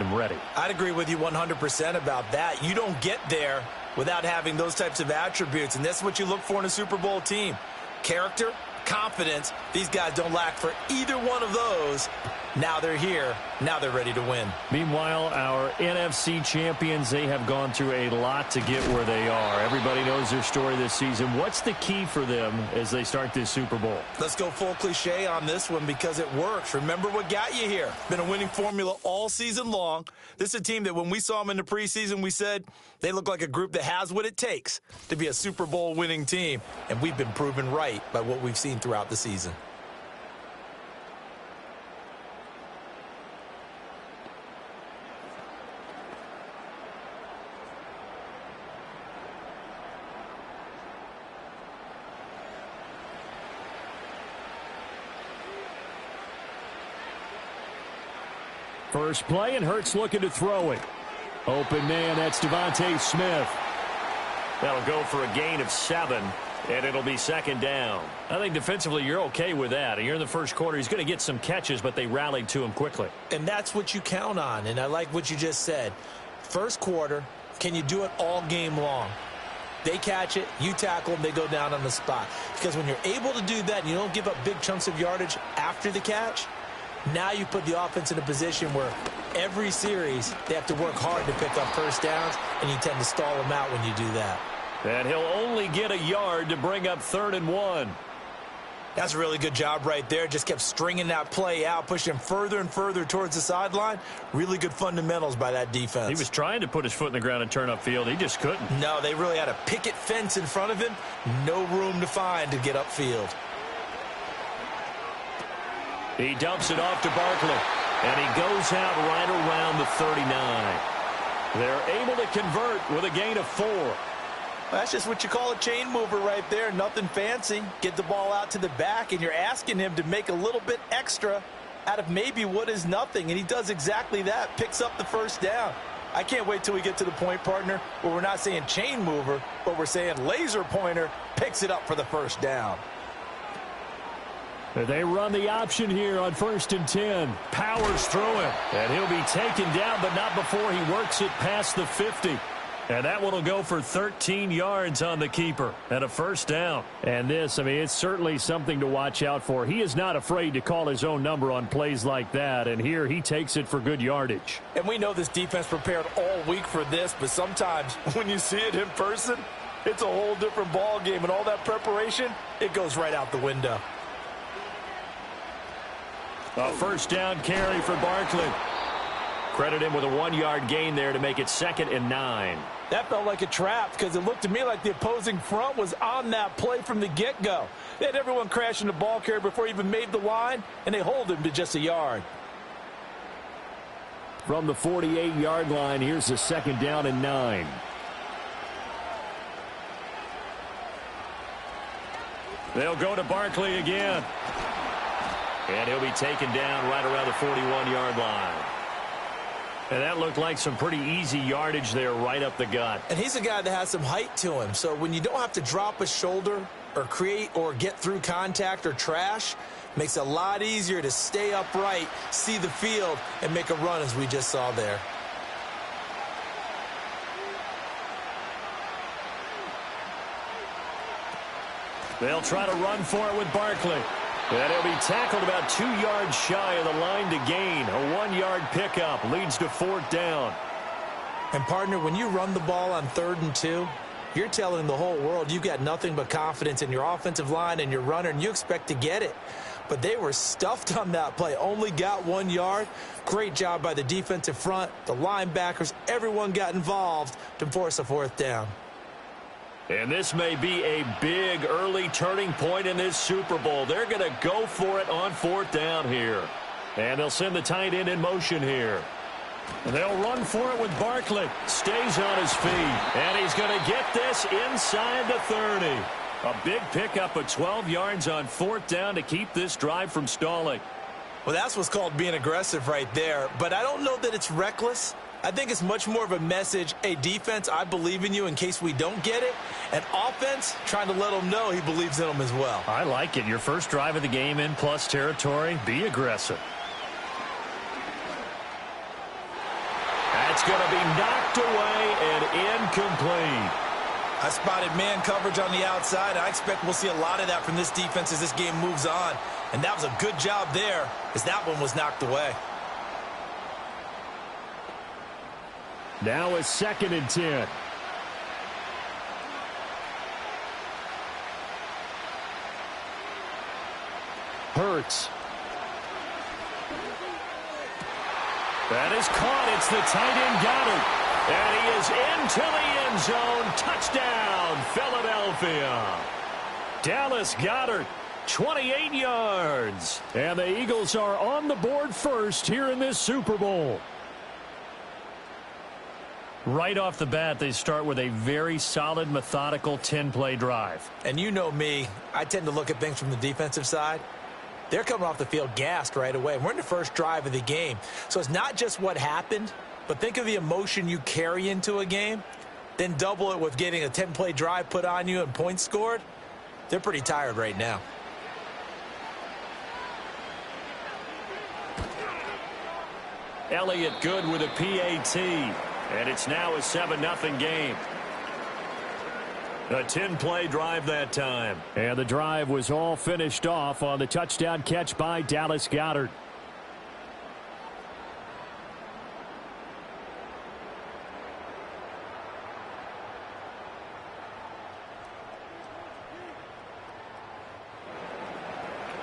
him ready. I'd agree with you 100% about that. You don't get there without having those types of attributes, and that's what you look for in a Super Bowl team. Character, confidence. These guys don't lack for either one of those. Now they're here. Now they're ready to win. Meanwhile, our NFC champions, they have gone through a lot to get where they are. Everybody knows their story this season. What's the key for them as they start this Super Bowl? Let's go full cliche on this one because it works. Remember what got you here. Been a winning formula all season long. This is a team that when we saw them in the preseason, we said they look like a group that has what it takes to be a Super Bowl winning team. And we've been proven right by what we've seen throughout the season. First play, and Hurts looking to throw it. Open man, that's Devontae Smith. That'll go for a gain of 7, and it'll be second down. I think defensively you're okay with that. Here in the first quarter, he's going to get some catches, but they rallied to him quickly. And that's what you count on, and I like what you just said. First quarter, can you do it all game long? They catch it, you tackle them, they go down on the spot. Because when you're able to do that and you don't give up big chunks of yardage after the catch, now you put the offense in a position where every series they have to work hard to pick up first downs, and you tend to stall them out when you do that. And he'll only get a yard to bring up 3rd and 1. That's a really good job right there. Just kept stringing that play out, pushing him further and further towards the sideline. Really good fundamentals by that defense. He was trying to put his foot in the ground and turn upfield. He just couldn't. No, they really had a picket fence in front of him. No room to find to get upfield. He dumps it off to Barkley, and he goes out right around the 39. They're able to convert with a gain of 4. That's just what you call a chain mover right there. Nothing fancy. Get the ball out to the back, and you're asking him to make a little bit extra out of maybe what is nothing, and he does exactly that, picks up the first down. I can't wait till we get to the point, partner, where we're not saying chain mover, but we're saying laser pointer picks it up for the first down. They run the option here on 1st and 10. Powers through him, and he'll be taken down, but not before he works it past the 50. And that one will go for 13 yards on the keeper and a first down. And this, I mean, it's certainly something to watch out for. He is not afraid to call his own number on plays like that, and here he takes it for good yardage. And we know this defense prepared all week for this, but sometimes when you see it in person, it's a whole different ball game, and all that preparation, it goes right out the window. A first down carry for Barkley. Credit him with a 1-yard gain there to make it 2nd and 9. That felt like a trap because it looked to me like the opposing front was on that play from the get-go. They had everyone crashing the ball carrier before he even made the line, and they hold him to just a yard. From the 48-yard line, here's the 2nd down and 9. They'll go to Barkley again. And he'll be taken down right around the 41-yard line. And that looked like some pretty easy yardage there right up the gut. And he's a guy that has some height to him. So when you don't have to drop a shoulder or create or get through contact or trash, makes it a lot easier to stay upright, see the field, and make a run as we just saw there. They'll try to run for it with Barkley. And he'll be tackled about 2 yards shy of the line to gain. A 1-yard pickup leads to 4th down. And, partner, when you run the ball on 3rd and 2, you're telling the whole world you've got nothing but confidence in your offensive line and your runner, and you expect to get it. But they were stuffed on that play, only got 1 yard. Great job by the defensive front, the linebackers, everyone got involved to force a 4th down. And this may be a big early turning point in this Super Bowl. They're going to go for it on 4th down here. And they'll send the tight end in motion here. And they'll run for it with Barkley. Stays on his feet. And he's going to get this inside the 30. A big pickup of 12 yards on 4th down to keep this drive from stalling. Well, that's what's called being aggressive right there. But I don't know that it's reckless. I think it's much more of a message, hey, defense, I believe in you in case we don't get it. And offense, trying to let them know he believes in them as well. I like it. Your first drive of the game in plus territory, be aggressive. That's going to be knocked away and incomplete. I spotted man coverage on the outside. I expect we'll see a lot of that from this defense as this game moves on. And that was a good job there as that one was knocked away. Now it's 2nd and 10. Hurts. That is caught. It's the tight end Goddard. And he is into the end zone. Touchdown, Philadelphia. Dallas Goedert, 28 yards. And the Eagles are on the board first here in this Super Bowl. Right off the bat, they start with a very solid, methodical 10-play drive. And you know me, I tend to look at things from the defensive side. They're coming off the field gassed right away. We're in the first drive of the game. So it's not just what happened, but think of the emotion you carry into a game. Then double it with getting a 10-play drive put on you and points scored. They're pretty tired right now. Elliott good with a PAT. And it's now a 7-0 game. A 10-play drive that time. And the drive was all finished off on the touchdown catch by Dallas Goedert.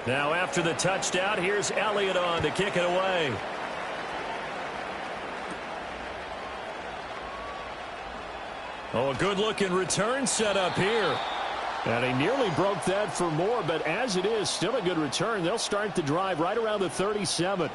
Now after the touchdown, here's Elliott on to kick it away. Oh, a good-looking return set up here. And he nearly broke that for more, but as it is, still a good return. They'll start the drive right around the 37.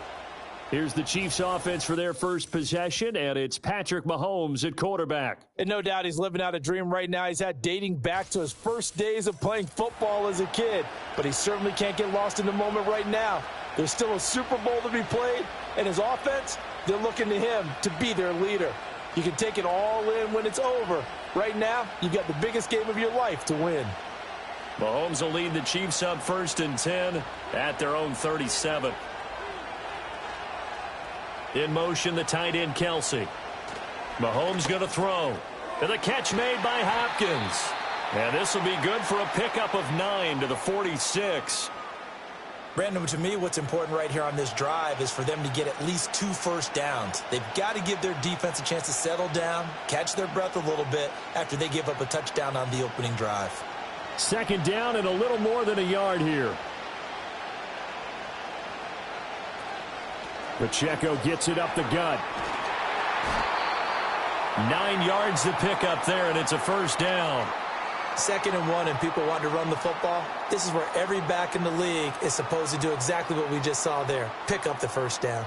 Here's the Chiefs offense for their first possession, and it's Patrick Mahomes at quarterback. And no doubt he's living out a dream right now. He's had dating back to his first days of playing football as a kid. But he certainly can't get lost in the moment right now. There's still a Super Bowl to be played, and his offense, they're looking to him to be their leader. You can take it all in when it's over. Right now, you've got the biggest game of your life to win. Mahomes will lead the Chiefs up 1st and 10 at their own 37. In motion, the tight end, Kelsey. Mahomes going to throw. And the catch made by Hopkins. And this will be good for a pickup of 9 to the 46. Brandon, to me, what's important right here on this drive is for them to get at least 2 first downs. They've got to give their defense a chance to settle down, catch their breath a little bit after they give up a touchdown on the opening drive. 2nd down and a little more than a yard here. Pacheco gets it up the gut. 9 yards to pick up there, and it's a first down. 2nd and 1, and people want to run the football. This is where every back in the league is supposed to do exactly what we just saw there. Pick up the first down.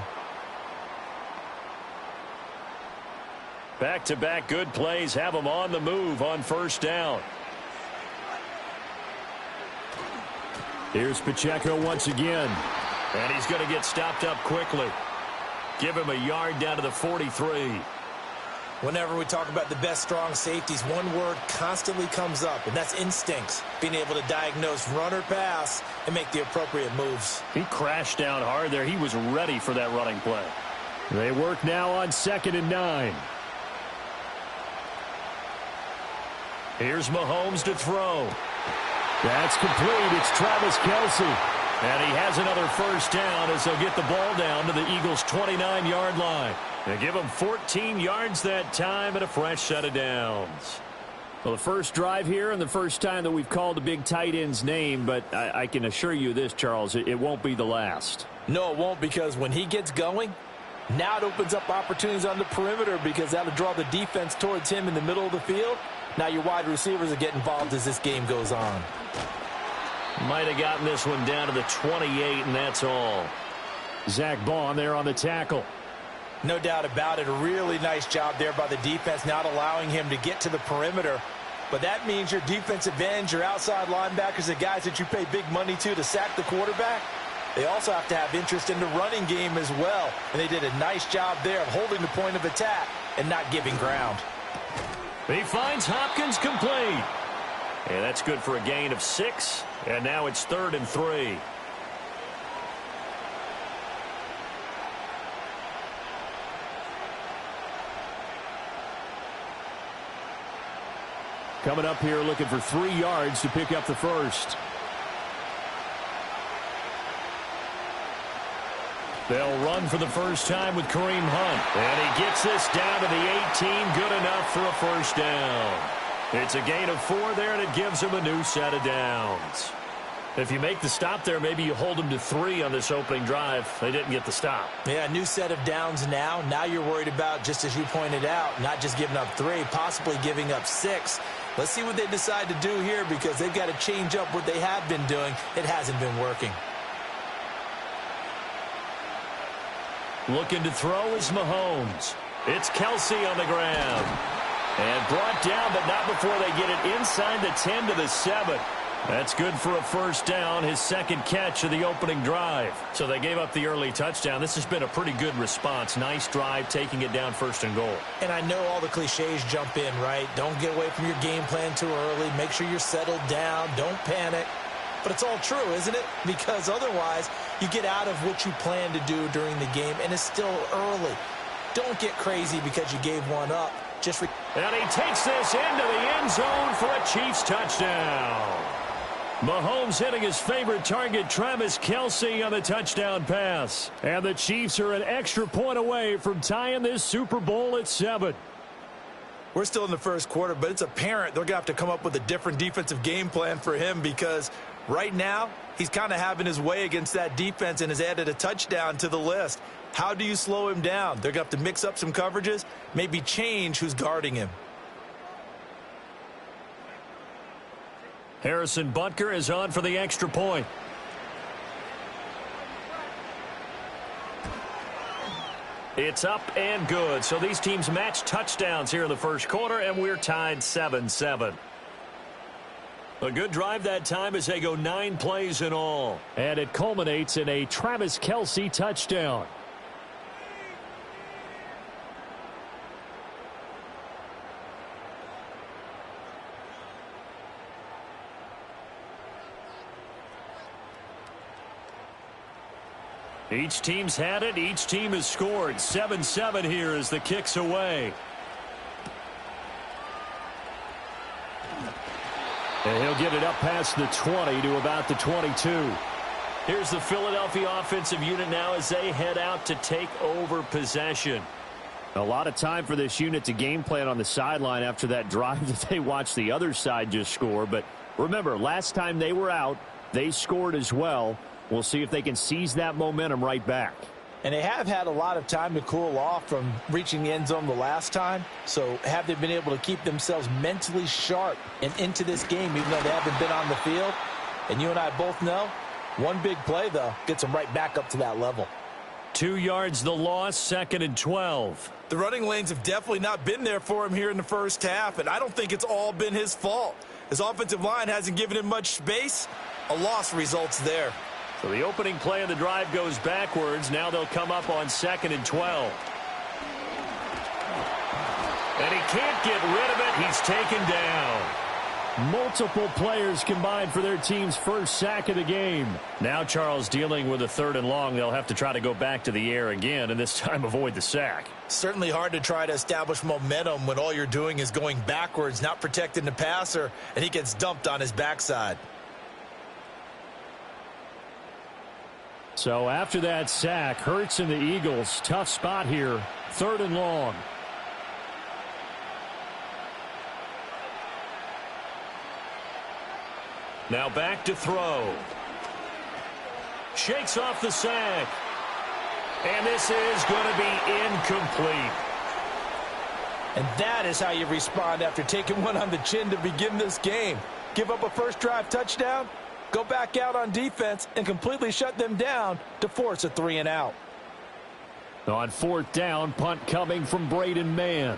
Back-to-back good plays have them on the move on first down. Here's Pacheco once again. And he's going to get stopped up quickly. Give him a yard down to the 43. Whenever we talk about the best strong safeties, one word constantly comes up, and that's instincts. Being able to diagnose run or pass and make the appropriate moves. He crashed down hard there. He was ready for that running play. They work now on 2nd and 9. Here's Mahomes to throw. That's complete. It's Travis Kelce. And he has another first down as they'll get the ball down to the Eagles' 29-yard line. They give him 14 yards that time and a fresh set of downs. Well, the first drive here and the first time that we've called the big tight end's name, but I can assure you this, Charles, it won't be the last. No, it won't, because when he gets going, now it opens up opportunities on the perimeter because that'll draw the defense towards him in the middle of the field. Now your wide receivers will get involved as this game goes on. Might have gotten this one down to the 28, and that's all. Zach Baun there on the tackle. No doubt about it. A really nice job there by the defense, not allowing him to get to the perimeter. But that means your defensive ends, your outside linebackers, the guys that you pay big money to sack the quarterback, they also have to have interest in the running game as well. And they did a nice job there of holding the point of attack and not giving ground. He finds Hopkins complete. And that's good for a gain of 6. And now it's 3rd and 3. coming up here looking for 3 yards to pick up the first. They'll run for the first time with Kareem Hunt. And he gets this down to the 18. Good enough for a first down. It's a gain of 4 there, and it gives him a new set of downs. If you make the stop there, maybe you hold them to 3 on this opening drive. They didn't get the stop. Yeah, new set of downs now. Now you're worried about, just as you pointed out, not just giving up 3, possibly giving up 6. Let's see what they decide to do here, because they've got to change up what they have been doing. It hasn't been working. Looking to throw is Mahomes. It's Kelsey on the ground. And brought down, but not before they get it inside the 10 to the 7. That's good for a first down, his second catch of the opening drive. So they gave up the early touchdown. This has been a pretty good response. Nice drive, taking it down 1st and goal. And I know all the cliches jump in, right? Don't get away from your game plan too early. Make sure you're settled down. Don't panic. But it's all true, isn't it? Because otherwise, you get out of what you plan to do during the game, and it's still early. Don't get crazy because you gave one up. And he takes this into the end zone for a Chiefs touchdown. Mahomes hitting his favorite target, Travis Kelce, on the touchdown pass. And the Chiefs are an extra point away from tying this Super Bowl at 7. We're still in the first quarter, but it's apparent they're going to have to come up with a different defensive game plan for him, because right now he's kind of having his way against that defense and has added a touchdown to the list. How do you slow him down? They're going to have to mix up some coverages, maybe change who's guarding him. Harrison Butker is on for the extra point. It's up and good. So these teams match touchdowns here in the first quarter, and we're tied 7-7. A good drive that time as they go 9 plays in all. And it culminates in a Travis Kelce touchdown. Each team's had it. Each team has scored. 7-7 here as the kick's away. And he'll get it up past the 20 to about the 22. Here's the Philadelphia offensive unit now as they head out to take over possession. A lot of time for this unit to game plan on the sideline after that drive that they watched the other side just score. But remember, last time they were out, they scored as well. We'll see if they can seize that momentum right back. And they have had a lot of time to cool off from reaching the end zone the last time. So have they been able to keep themselves mentally sharp and into this game, even though they haven't been on the field? And you and I both know, one big play, though, gets them right back up to that level. 2 yards the loss, 2nd and 12. The running lanes have definitely not been there for him here in the first half, and I don't think it's all been his fault. His offensive line hasn't given him much space. A loss results there. So the opening play of the drive goes backwards. Now they'll come up on 2nd and 12. And he can't get rid of it. He's taken down. Multiple players combined for their team's first sack of the game. Now Charles dealing with a 3rd and long. They'll have to try to go back to the air again, and this time avoid the sack. Certainly hard to try to establish momentum when all you're doing is going backwards, not protecting the passer, and he gets dumped on his backside. So after that sack, Hurts and the Eagles, tough spot here, 3rd and long. Now back to throw. Shakes off the sack. And this is going to be incomplete. And that is how you respond after taking one on the chin to begin this game. Give up a first drive touchdown, go back out on defense, and completely shut them down to force a 3 and out. On 4th down, punt coming from Braden Mann.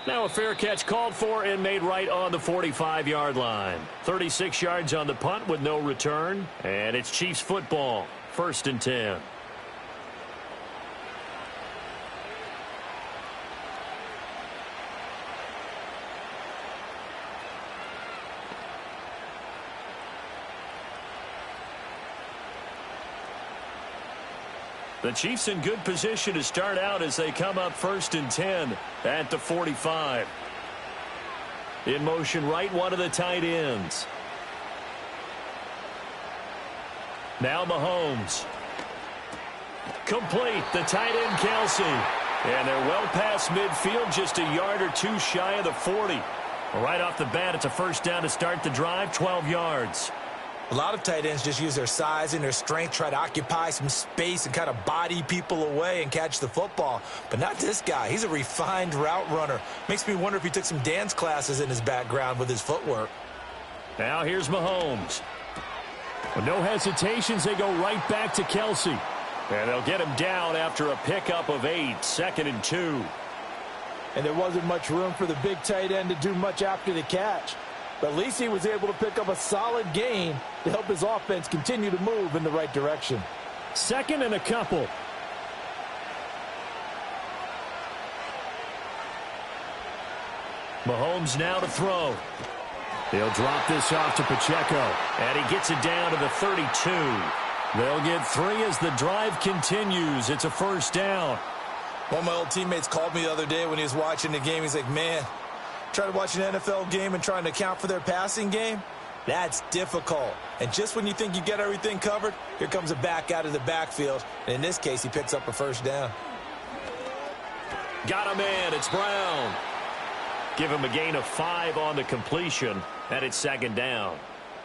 Now a fair catch called for and made right on the 45-yard line. 36 yards on the punt with no return. And it's Chiefs football, 1st and 10. The Chiefs in good position to start out as they come up 1st and 10 at the 45. In motion right, one of the tight ends. Now Mahomes. Complete, the tight end Kelsey. And they're well past midfield, just a yard or two shy of the 40. Right off the bat, it's a first down to start the drive, 12 yards. A lot of tight ends just use their size and their strength, try to occupy some space and kind of body people away and catch the football. But not this guy. He's a refined route runner. Makes me wonder if he took some dance classes in his background with his footwork. Now here's Mahomes. With no hesitations, they go right back to Kelsey. And they'll get him down after a pickup of 8, 2nd and 2. And there wasn't much room for the big tight end to do much after the catch. But at least he was able to pick up a solid gain to help his offense continue to move in the right direction. 2nd and a couple. Mahomes now to throw. He'll drop this off to Pacheco. And he gets it down to the 32. They'll get 3 as the drive continues. It's a first down. One of my old teammates called me the other day when he was watching the game. He's like, man, trying to watch an NFL game and trying to account for their passing game, that's difficult. And just when you think you get everything covered, here comes a back out of the backfield. And in this case, he picks up a first down. Got a man. It's Brown. Give him a gain of 5 on the completion, and it's 2nd down.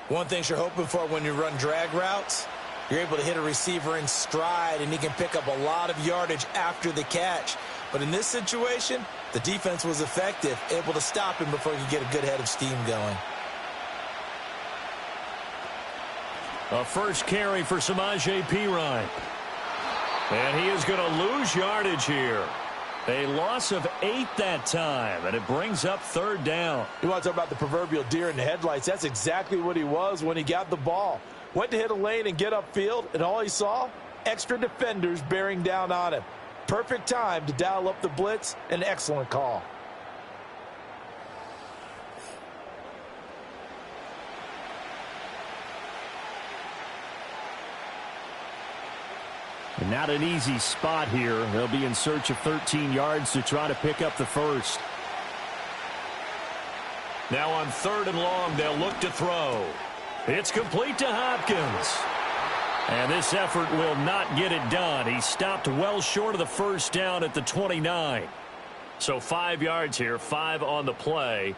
One thing you're hoping for when you run drag routes, you're able to hit a receiver in stride, and he can pick up a lot of yardage after the catch. But in this situation, the defense was effective, able to stop him before he could get a good head of steam going. A first carry for Samaje Perine. And he is going to lose yardage here. A loss of 8 that time, and it brings up 3rd down. You want to talk about the proverbial deer in the headlights? That's exactly what he was when he got the ball. Went to hit a lane and get upfield, and all he saw, extra defenders bearing down on him. Perfect time to dial up the blitz. An excellent call. And not an easy spot here. They'll be in search of 13 yards to try to pick up the first. Now on 3rd and long, they'll look to throw. It's complete to Hopkins. And this effort will not get it done. He stopped well short of the first down at the 29. So 5 yards here, 5 on the play.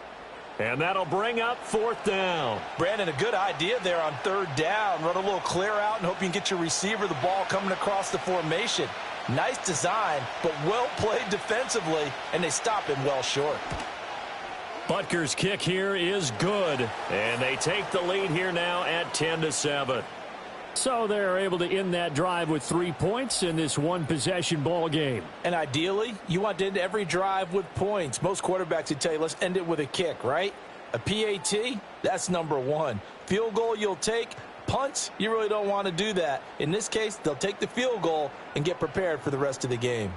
And that'll bring up 4th down. Brandon, a good idea there on 3rd down. Run a little clear out and hope you can get your receiver the ball coming across the formation. Nice design, but well played defensively, and they stop him well short. Butker's kick here is good. And they take the lead here now at 10-7. So they're able to end that drive with 3 points in this one-possession ball game. And ideally, you want to end every drive with points. Most quarterbacks would tell you, let's end it with a kick, right? A PAT, that's number 1. Field goal you'll take. Punts, you really don't want to do that. In this case, they'll take the field goal and get prepared for the rest of the game.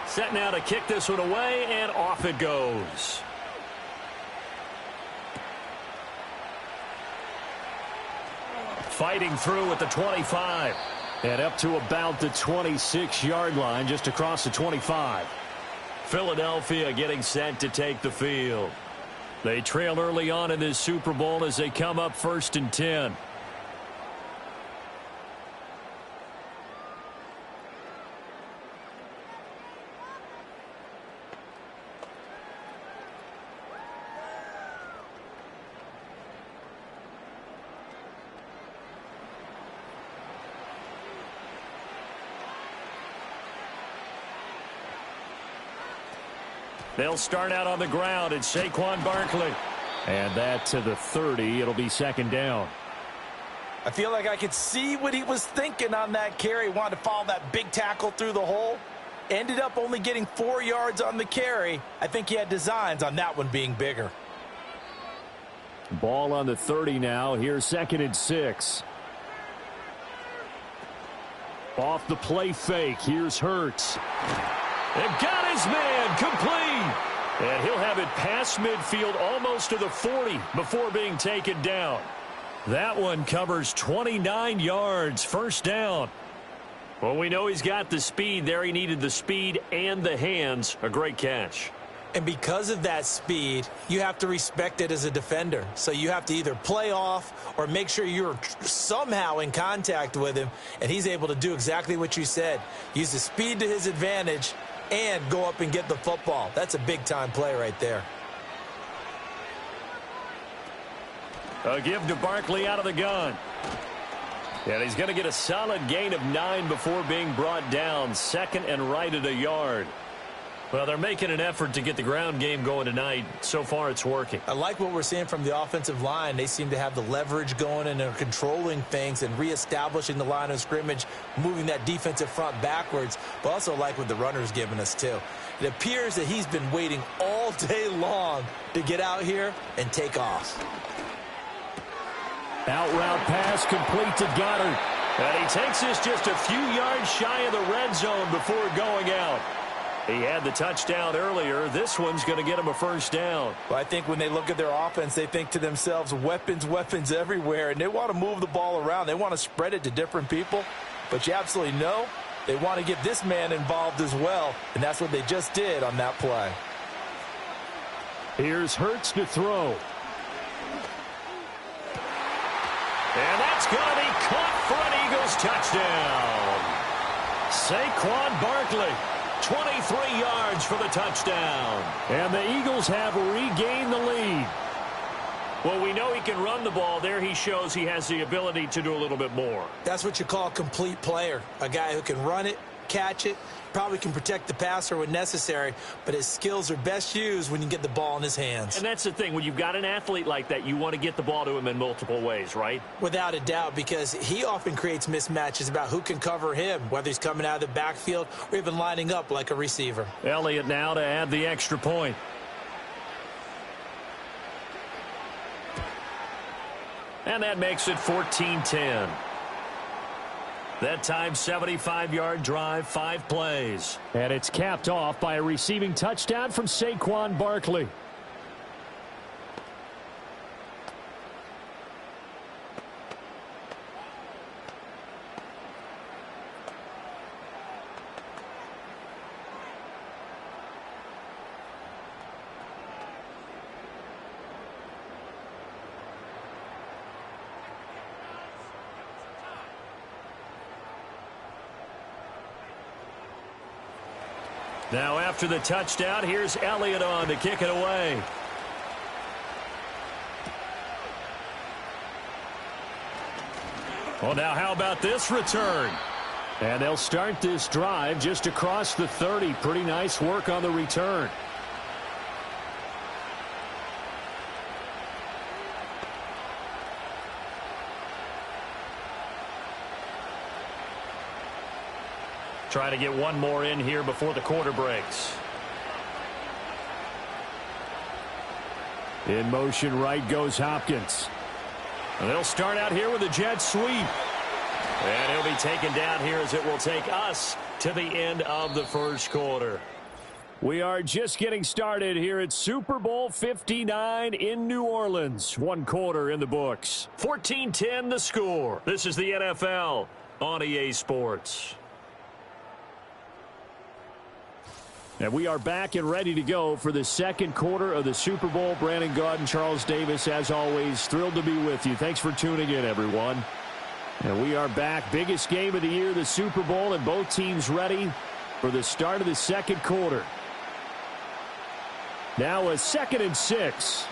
Set now to kick this one away, and off it goes. Fighting through at the 25. And up to about the 26-yard line, just across the 25. Philadelphia getting set to take the field. They trail early on in this Super Bowl as they come up 1st and 10. They'll start out on the ground. It's Saquon Barkley. And that to the 30. It'll be 2nd down. I feel like I could see what he was thinking on that carry. Wanted to follow that big tackle through the hole. Ended up only getting 4 yards on the carry. I think he had designs on that one being bigger. Ball on the 30 now. Here's 2nd and 6. Off the play fake. Here's Hurts. And got his man complete. And he'll have it past midfield almost to the 40 before being taken down. That one covers 29 yards, first down. Well, we know he's got the speed there. He needed the speed and the hands. A great catch. And because of that speed, you have to respect it as a defender. So you have to either play off or make sure you're somehow in contact with him, and he's able to do exactly what you said. Use the speed to his advantage and go up and get the football. That's a big-time play right there. A give to Barkley out of the gun. And he's going to get a solid gain of 9 before being brought down. Second and right at a yard. Well, they're making an effort to get the ground game going tonight. So far, it's working. I like what we're seeing from the offensive line. They seem to have the leverage going, and they're controlling things and reestablishing the line of scrimmage, moving that defensive front backwards. But also like what the runner's giving us, too. It appears that he's been waiting all day long to get out here and take off. Out route pass complete to Goddard. And he takes this just a few yards shy of the red zone before going out. He had the touchdown earlier. This one's going to get him a first down. Well, I think when they look at their offense, they think to themselves, weapons, weapons everywhere. And they want to move the ball around. They want to spread it to different people. But you absolutely know they want to get this man involved as well. And that's what they just did on that play. Here's Hurts to throw. And that's going to be caught for an Eagles touchdown. Saquon Barkley, 23 yards for the touchdown. And the Eagles have regained the lead. Well, we know he can run the ball. There he shows he has the ability to do a little bit more. That's what you call a complete player. A guy who can run it, catch it, probably can protect the passer when necessary, but his skills are best used when you get the ball in his hands. And that's the thing. When you've got an athlete like that, you want to get the ball to him in multiple ways, right? Without a doubt, because he often creates mismatches about who can cover him, whether he's coming out of the backfield or even lining up like a receiver. Elliott now to add the extra point. And that makes it 14-10. That time, 75-yard drive, 5 plays. And it's capped off by a receiving touchdown from Saquon Barkley. Now after the touchdown, here's Elliott on to kick it away. Well, now how about this return? And they'll start this drive just across the 30. Pretty nice work on the return. Try to get one more in here before the quarter breaks. In motion right goes Hopkins. And they'll start out here with a jet sweep. And he'll be taken down here as it will take us to the end of the first quarter. We are just getting started here at Super Bowl 59 in New Orleans. 1 quarter in the books. 14-10 the score. This is the NFL on EA Sports. And we are back and ready to go for the second quarter of the Super Bowl. Brandon Gaudin and Charles Davis, as always, thrilled to be with you. Thanks for tuning in, everyone. And we are back. Biggest game of the year, the Super Bowl, and both teams ready for the start of the second quarter. Now a 2nd and 6.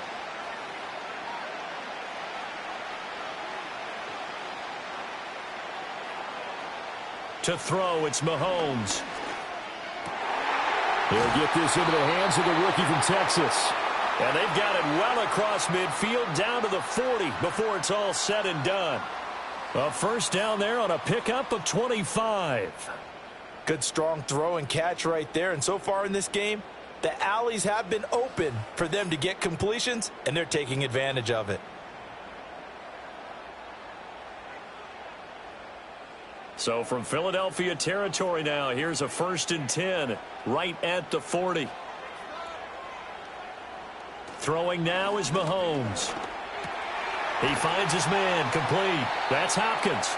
To throw, it's Mahomes. He'll get this into the hands of the rookie from Texas. And they've got it well across midfield down to the 40 before it's all said and done. A first down there on a pickup of 25. Good strong throw and catch right there. And so far in this game, the alleys have been open for them to get completions, and they're taking advantage of it. So from Philadelphia territory now, here's a 1st and 10 right at the 40. Throwing now is Mahomes. He finds his man, complete. That's Hopkins.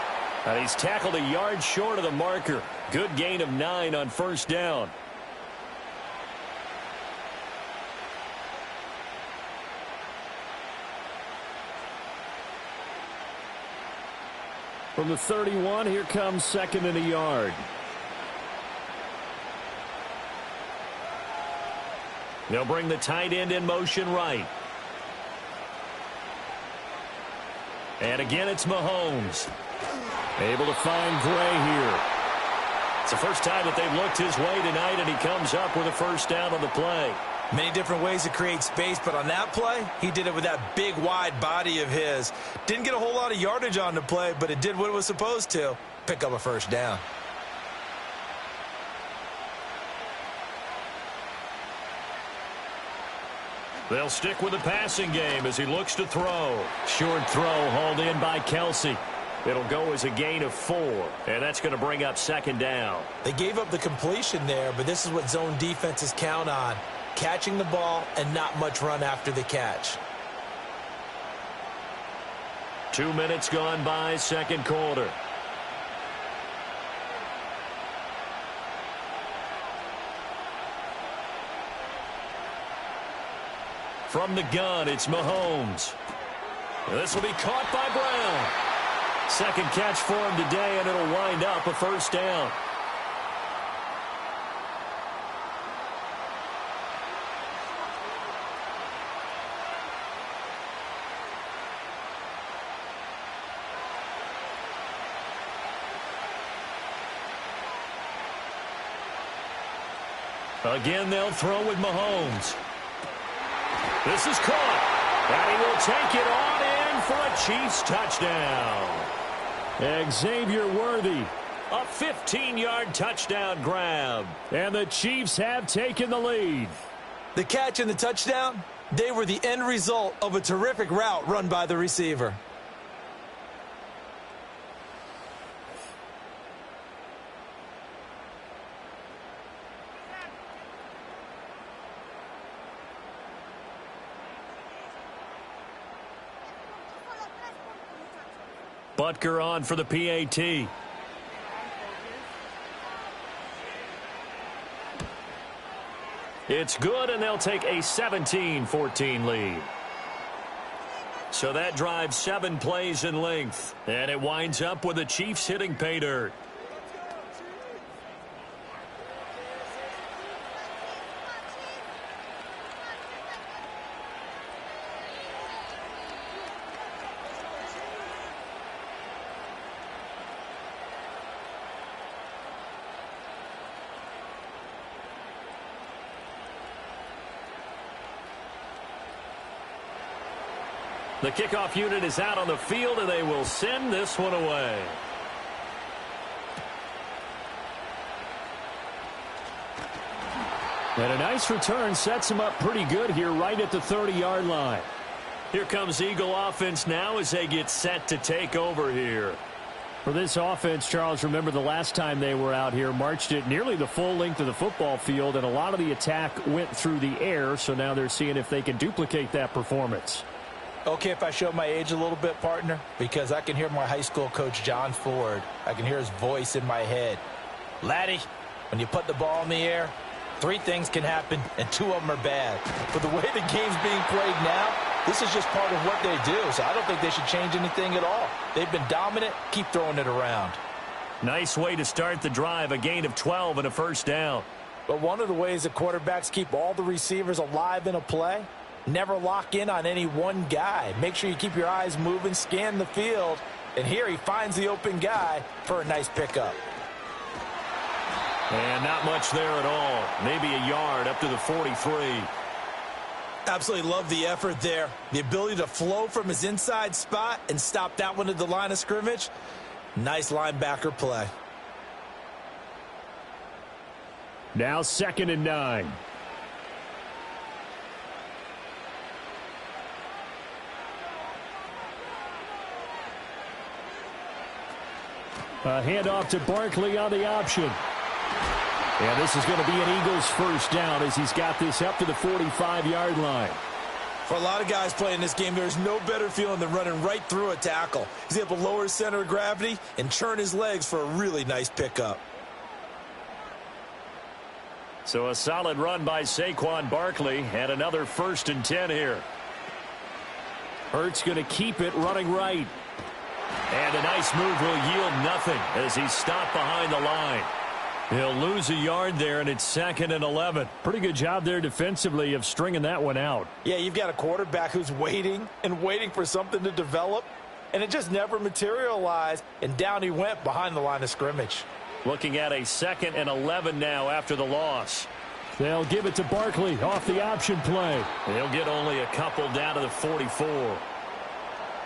And he's tackled a yard short of the marker. Good gain of 9 on first down. From the 31, here comes 2nd and a yard. They'll bring the tight end in motion right. And again, it's Mahomes. Able to find Gray here. It's the first time that they've looked his way tonight, and he comes up with a first down on the play. Many different ways to create space, but on that play, he did it with that big, wide body of his. Didn't get a whole lot of yardage on the play, but it did what it was supposed to. Pick up a first down. They'll stick with the passing game as he looks to throw. Short throw hauled in by Kelsey. It'll go as a gain of 4, and that's going to bring up 2nd down. They gave up the completion there, but this is what zone defenses count on. Catching the ball and not much run after the catch. 2 minutes gone by, second quarter. From the gun, it's Mahomes. This will be caught by Brown. Second catch for him today, and it'll wind up a first down. Again, they'll throw with Mahomes. This is caught, and he will take it on in for a Chiefs touchdown. Xavier Worthy, a 15-yard touchdown grab, and the Chiefs have taken the lead. The catch and the touchdown, they were the end result of a terrific route run by the receiver. Butker on for the PAT. It's good, and they'll take a 17-14 lead. So that drives 7 plays in length, and it winds up with the Chiefs hitting pay dirt. The kickoff unit is out on the field, and they will send this one away. And a nice return sets him up pretty good here right at the 30-yard line. Here comes Eagle offense now as they get set to take over here. For this offense, Charles, remember the last time they were out here, marched it nearly the full length of the football field, and a lot of the attack went through the air, so now they're seeing if they can duplicate that performance. Okay, if I show my age a little bit, partner, because I can hear my high school coach, John Ford. I can hear his voice in my head. Laddie, when you put the ball in the air, 3 things can happen, and 2 of them are bad. But the way the game's being played now, this is just part of what they do, so I don't think they should change anything at all. They've been dominant. Keep throwing it around. Nice way to start the drive, a gain of 12 and a first down. But one of the ways that quarterbacks keep all the receivers alive in a play, never lock in on any one guy. Make sure you keep your eyes moving, scan the field, and here he finds the open guy for a nice pickup. And not much there at all. Maybe a yard up to the 43. Absolutely love the effort there. The ability to flow from his inside spot and stop that one at the line of scrimmage. Nice linebacker play. Now 2nd and 9. A handoff to Barkley on the option. And this is going to be an Eagles first down as he's got this up to the 45-yard line. For a lot of guys playing this game, there's no better feeling than running right through a tackle. He's able to lower his center of gravity and turn his legs for a really nice pickup. So a solid run by Saquon Barkley and another 1st and 10 here. Hurts going to keep it running right. And a nice move will yield nothing as he's stopped behind the line. He'll lose a yard there, and it's 2nd and 11. Pretty good job there defensively of stringing that one out. Yeah, you've got a quarterback who's waiting and waiting for something to develop, and it just never materialized, and down he went behind the line of scrimmage. Looking at a 2nd and 11 now after the loss. They'll give it to Barkley off the option play. He'll get only a couple down to the 44.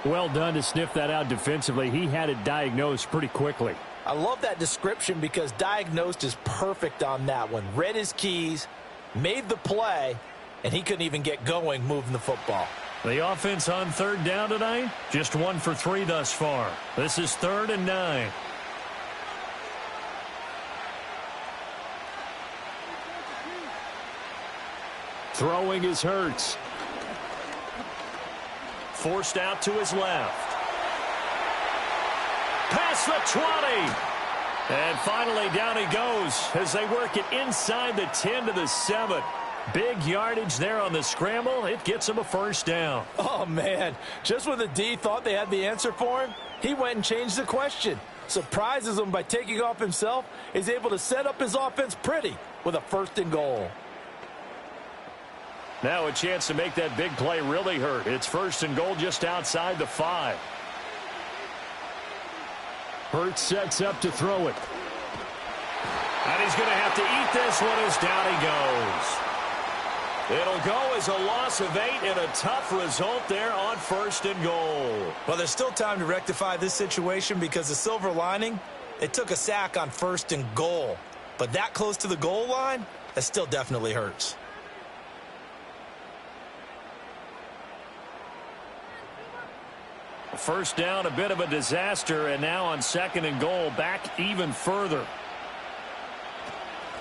Well done to sniff that out defensively. He had it diagnosed pretty quickly. I love that description because diagnosed is perfect on that one. Read his keys, made the play, and he couldn't even get going moving the football. The offense on 3rd down tonight, just 1 for 3 thus far. This is 3rd and 9. Throwing is Hurts. Forced out to his left. Past the 20. And finally down he goes as they work it inside the 10 to the 7. Big yardage there on the scramble. It gets him a 1st down. Oh, man. Just when the D thought they had the answer for him, he went and changed the question. Surprises him by taking off himself. He's able to set up his offense pretty with a 1st and goal. Now a chance to make that big play really hurt. It's 1st and goal just outside the 5. Hurts sets up to throw it. And he's going to have to eat this one as down he goes. It'll go as a loss of 8 and a tough result there on 1st and goal. Well, there's still time to rectify this situation because the silver lining, it took a sack on 1st and goal. But that close to the goal line, that still definitely hurts. First down, a bit of a disaster, and now on 2nd and goal, back even further.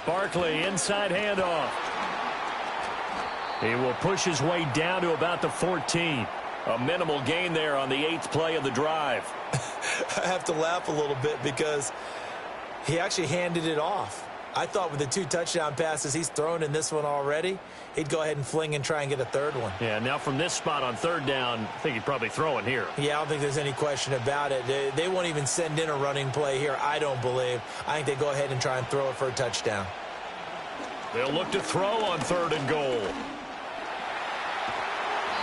Barkley, inside handoff. He will push his way down to about the 14. A minimal gain there on the 8th play of the drive. I have to laugh a little bit because he actually handed it off. I thought with the 2 touchdown passes he's thrown in this one already, he'd go ahead and fling and try and get a 3rd one. Yeah, now from this spot on 3rd down, I think he'd probably throw it here. Yeah, I don't think there's any question about it. They won't even send in a running play here, I don't believe. I think they go ahead and try and throw it for a touchdown. They'll look to throw on 3rd and goal.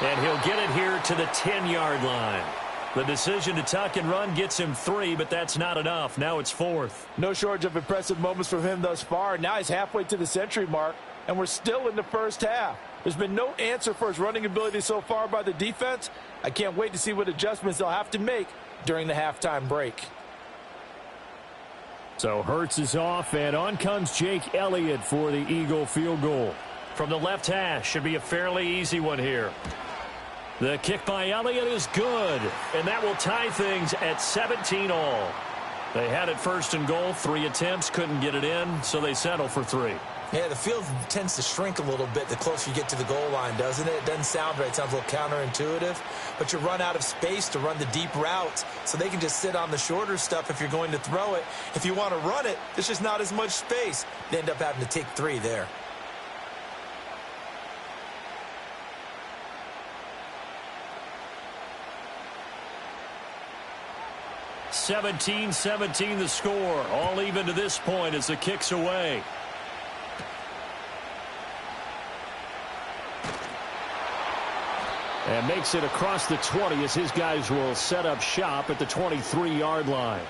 And he'll get it here to the 10-yard line. The decision to tuck and run gets him 3, but that's not enough. Now it's 4th. No shortage of impressive moments from him thus far. Now he's halfway to the century mark, and we're still in the 1st half. There's been no answer for his running ability so far by the defense. I can't wait to see what adjustments they'll have to make during the halftime break. So Hurts is off, and on comes Jake Elliott for the Eagle field goal. From the left hash, should be a fairly easy one here. The kick by Elliott is good, and that will tie things at 17 all. They had it 1st and goal, 3 attempts, couldn't get it in, so they settle for 3. Yeah, the field tends to shrink a little bit the closer you get to the goal line, doesn't it? It doesn't sound right. It sounds a little counterintuitive. But you run out of space to run the deep routes, so they can just sit on the shorter stuff if you're going to throw it. If you want to run it, there's just not as much space. They end up having to take 3 there. 17-17 the score. All even to this point as the kick's away. And makes it across the 20 as his guys will set up shop at the 23-yard line.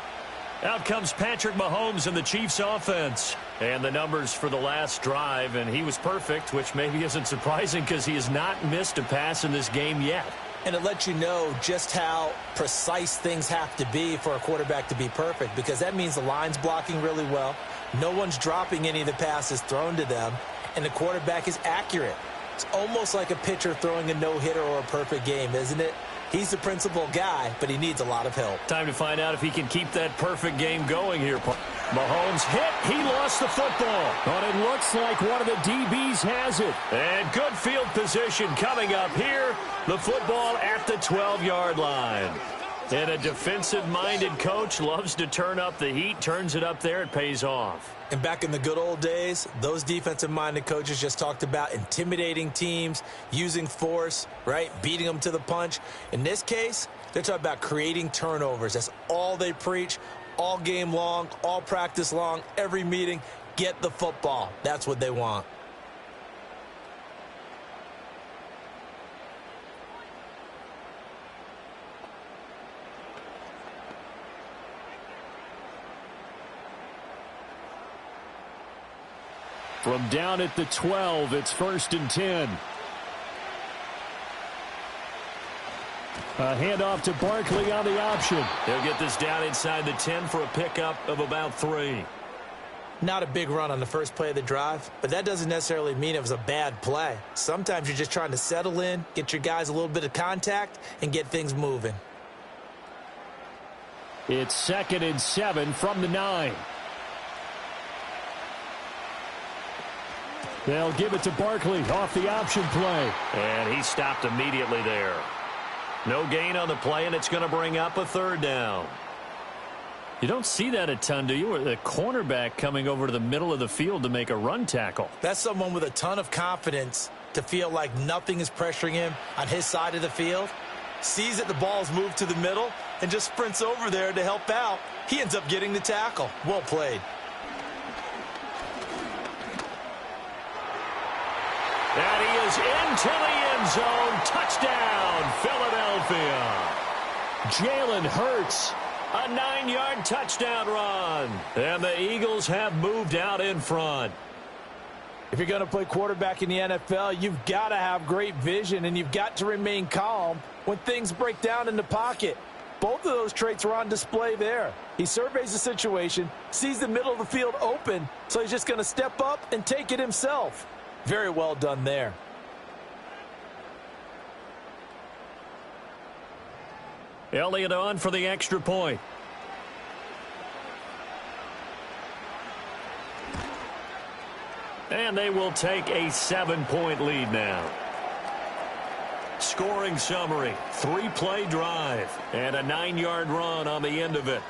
Out comes Patrick Mahomes and the Chiefs offense. And the numbers for the last drive, and he was perfect, which maybe isn't surprising because he has not missed a pass in this game yet. And it lets you know just how precise things have to be for a quarterback to be perfect, because that means the line's blocking really well. No one's dropping any of the passes thrown to them, and the quarterback is accurate. It's almost like a pitcher throwing a no-hitter or a perfect game, isn't it? He's the principal guy, but he needs a lot of help. Time to find out if he can keep that perfect game going here. Mahomes hit. He lost the football. But it looks like one of the DBs has it. And good field position coming up here. The football at the 12-yard line. And a defensive-minded coach loves to turn up the heat, turns it up there, it pays off. And back in the good old days, those defensive-minded coaches just talked about intimidating teams, using force, right, beating them to the punch. In this case, they're talking about creating turnovers. That's all they preach, all game long, all practice long, every meeting. Get the football. That's what they want. From down at the 12, it's 1st and 10. A handoff to Barkley on the option. He'll get this down inside the 10 for a pickup of about 3. Not a big run on the first play of the drive, but that doesn't necessarily mean it was a bad play. Sometimes you're just trying to settle in, get your guys a little bit of contact, and get things moving. It's 2nd and 7 from the 9. They'll give it to Barkley off the option play. And he stopped immediately there. No gain on the play, and it's going to bring up a 3rd down. You don't see that a ton, do you? Or the cornerback coming over to the middle of the field to make a run tackle. That's someone with a ton of confidence to feel like nothing is pressuring him on his side of the field. Sees that the ball's moved to the middle and just sprints over there to help out. He ends up getting the tackle. Well played. And he is into the end zone. Touchdown, Philadelphia. Jalen Hurts. A 9-yard touchdown run. And the Eagles have moved out in front. If you're going to play quarterback in the NFL, you've got to have great vision, and you've got to remain calm when things break down in the pocket. Both of those traits were on display there. He surveys the situation, sees the middle of the field open, so he's just going to step up and take it himself. Very well done there. Elliott on for the extra point. And they will take a 7-point lead now. Scoring summary, 3-play drive, and a 9-yard run on the end of it.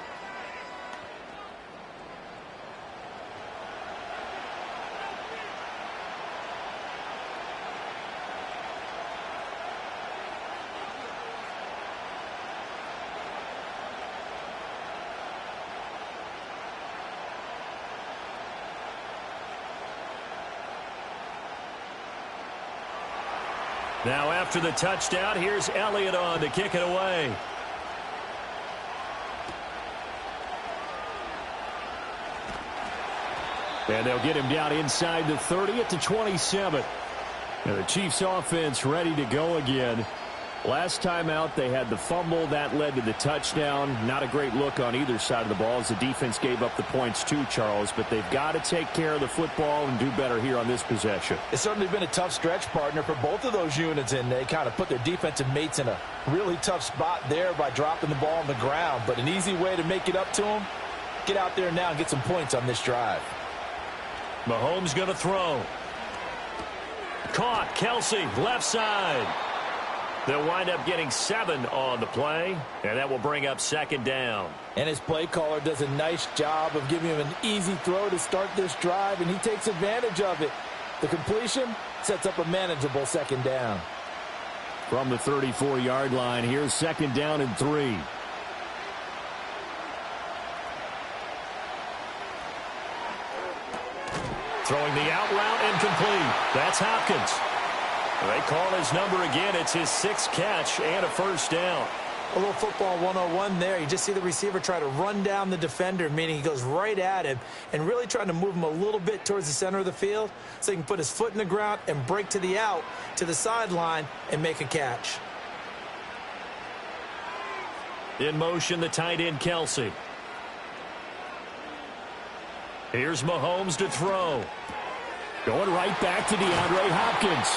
Now after the touchdown, here's Elliott on to kick it away. And they'll get him down inside the 30 at the 27. And the Chiefs offense ready to go again. Last time out, they had the fumble. That led to the touchdown. Not a great look on either side of the ball as the defense gave up the points too, Charles. But they've got to take care of the football and do better here on this possession. It's certainly been a tough stretch, partner, for both of those units, and they kind of put their defensive mates in a really tough spot there by dropping the ball on the ground. But an easy way to make it up to them, get out there now and get some points on this drive. Mahomes going to throw. Caught. Kelsey, left side. They'll wind up getting 7 on the play, and that will bring up 2nd down. And his play caller does a nice job of giving him an easy throw to start this drive, and he takes advantage of it. The completion sets up a manageable 2nd down. From the 34-yard line, here's 2nd down and 3. Throwing the out route incomplete. That's Hopkins. They call his number again. It's his 6th catch and a 1st down. A little football 101 there. You just see the receiver try to run down the defender, meaning he goes right at him and really trying to move him a little bit towards the center of the field so he can put his foot in the ground and break to the out, to the sideline, and make a catch. In motion, the tight end, Kelsey. Here's Mahomes to throw. Going right back to DeAndre Hopkins.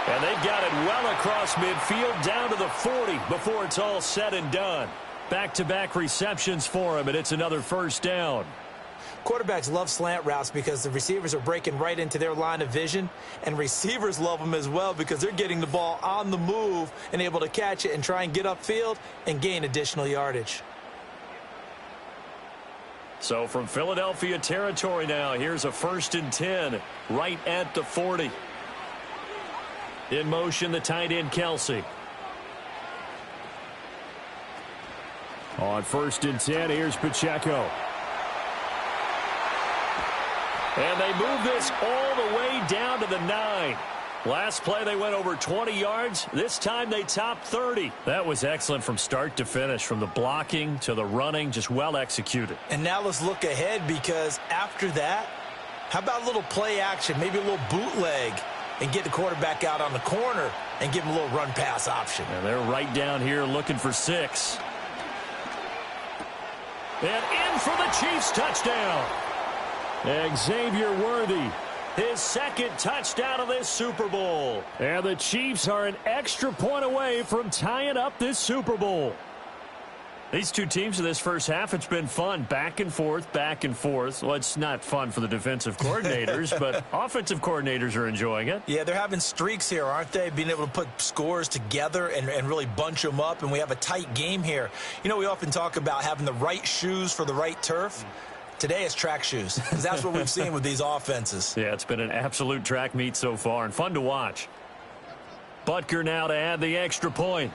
And they've got it well across midfield down to the 40 before it's all said and done. Back-to-back receptions for him, and it's another 1st down. Quarterbacks love slant routes because the receivers are breaking right into their line of vision, and receivers love them as well because they're getting the ball on the move and able to catch it and try and get upfield and gain additional yardage. So from Philadelphia territory now, here's a 1st and 10 right at the 40. In motion, the tight end, Kelsey. On 1st and 10, here's Pacheco. And they move this all the way down to the 9. Last play, they went over 20 yards. This time, they topped 30. That was excellent from start to finish, from the blocking to the running, just well executed. And now let's look ahead, because after that, how about a little play action, maybe a little bootleg, and get the quarterback out on the corner and give him a little run-pass option. And they're right down here looking for 6. And in for the Chiefs touchdown. Xavier Worthy, his 2nd touchdown of this Super Bowl. And the Chiefs are an extra point away from tying up this Super Bowl. These two teams in this first half, it's been fun. Back and forth, back and forth. Well, it's not fun for the defensive coordinators, but offensive coordinators are enjoying it. Yeah, they're having streaks here, aren't they? Being able to put scores together and really bunch them up, and we have a tight game here. You know, we often talk about having the right shoes for the right turf. Today it's track shoes, because that's what we've seen with these offenses. Yeah, it's been an absolute track meet so far, and fun to watch. Butker now to add the extra point.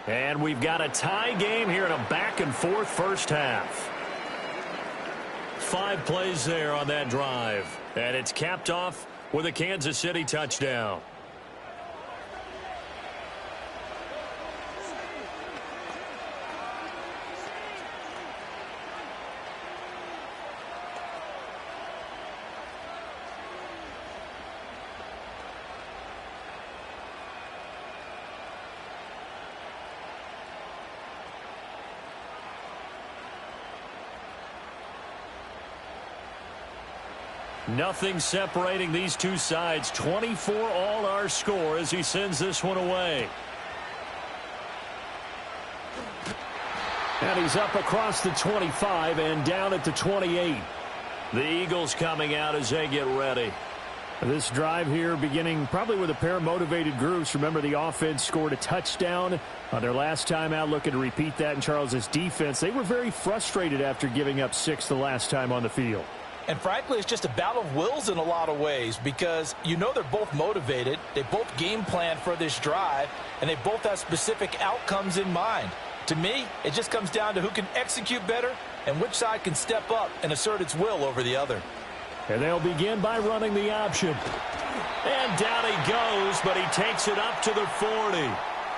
And we've got a tie game here in a back-and-forth first half. 5 plays there on that drive. And it's capped off with a Kansas City touchdown. Nothing separating these two sides. 24 all our score as he sends this one away. And he's up across the 25 and down at the 28. The Eagles coming out as they get ready. This drive here beginning probably with a pair of motivated groups. Remember, the offense scored a touchdown on their last time out, looking to repeat that in Charles's defense. They were very frustrated after giving up 6 the last time on the field. And frankly, it's just a battle of wills in a lot of ways, because you know they're both motivated. They both game plan for this drive, and they both have specific outcomes in mind. To me, it just comes down to who can execute better and which side can step up and assert its will over the other. And they'll begin by running the option. And down he goes, but he takes it up to the 40.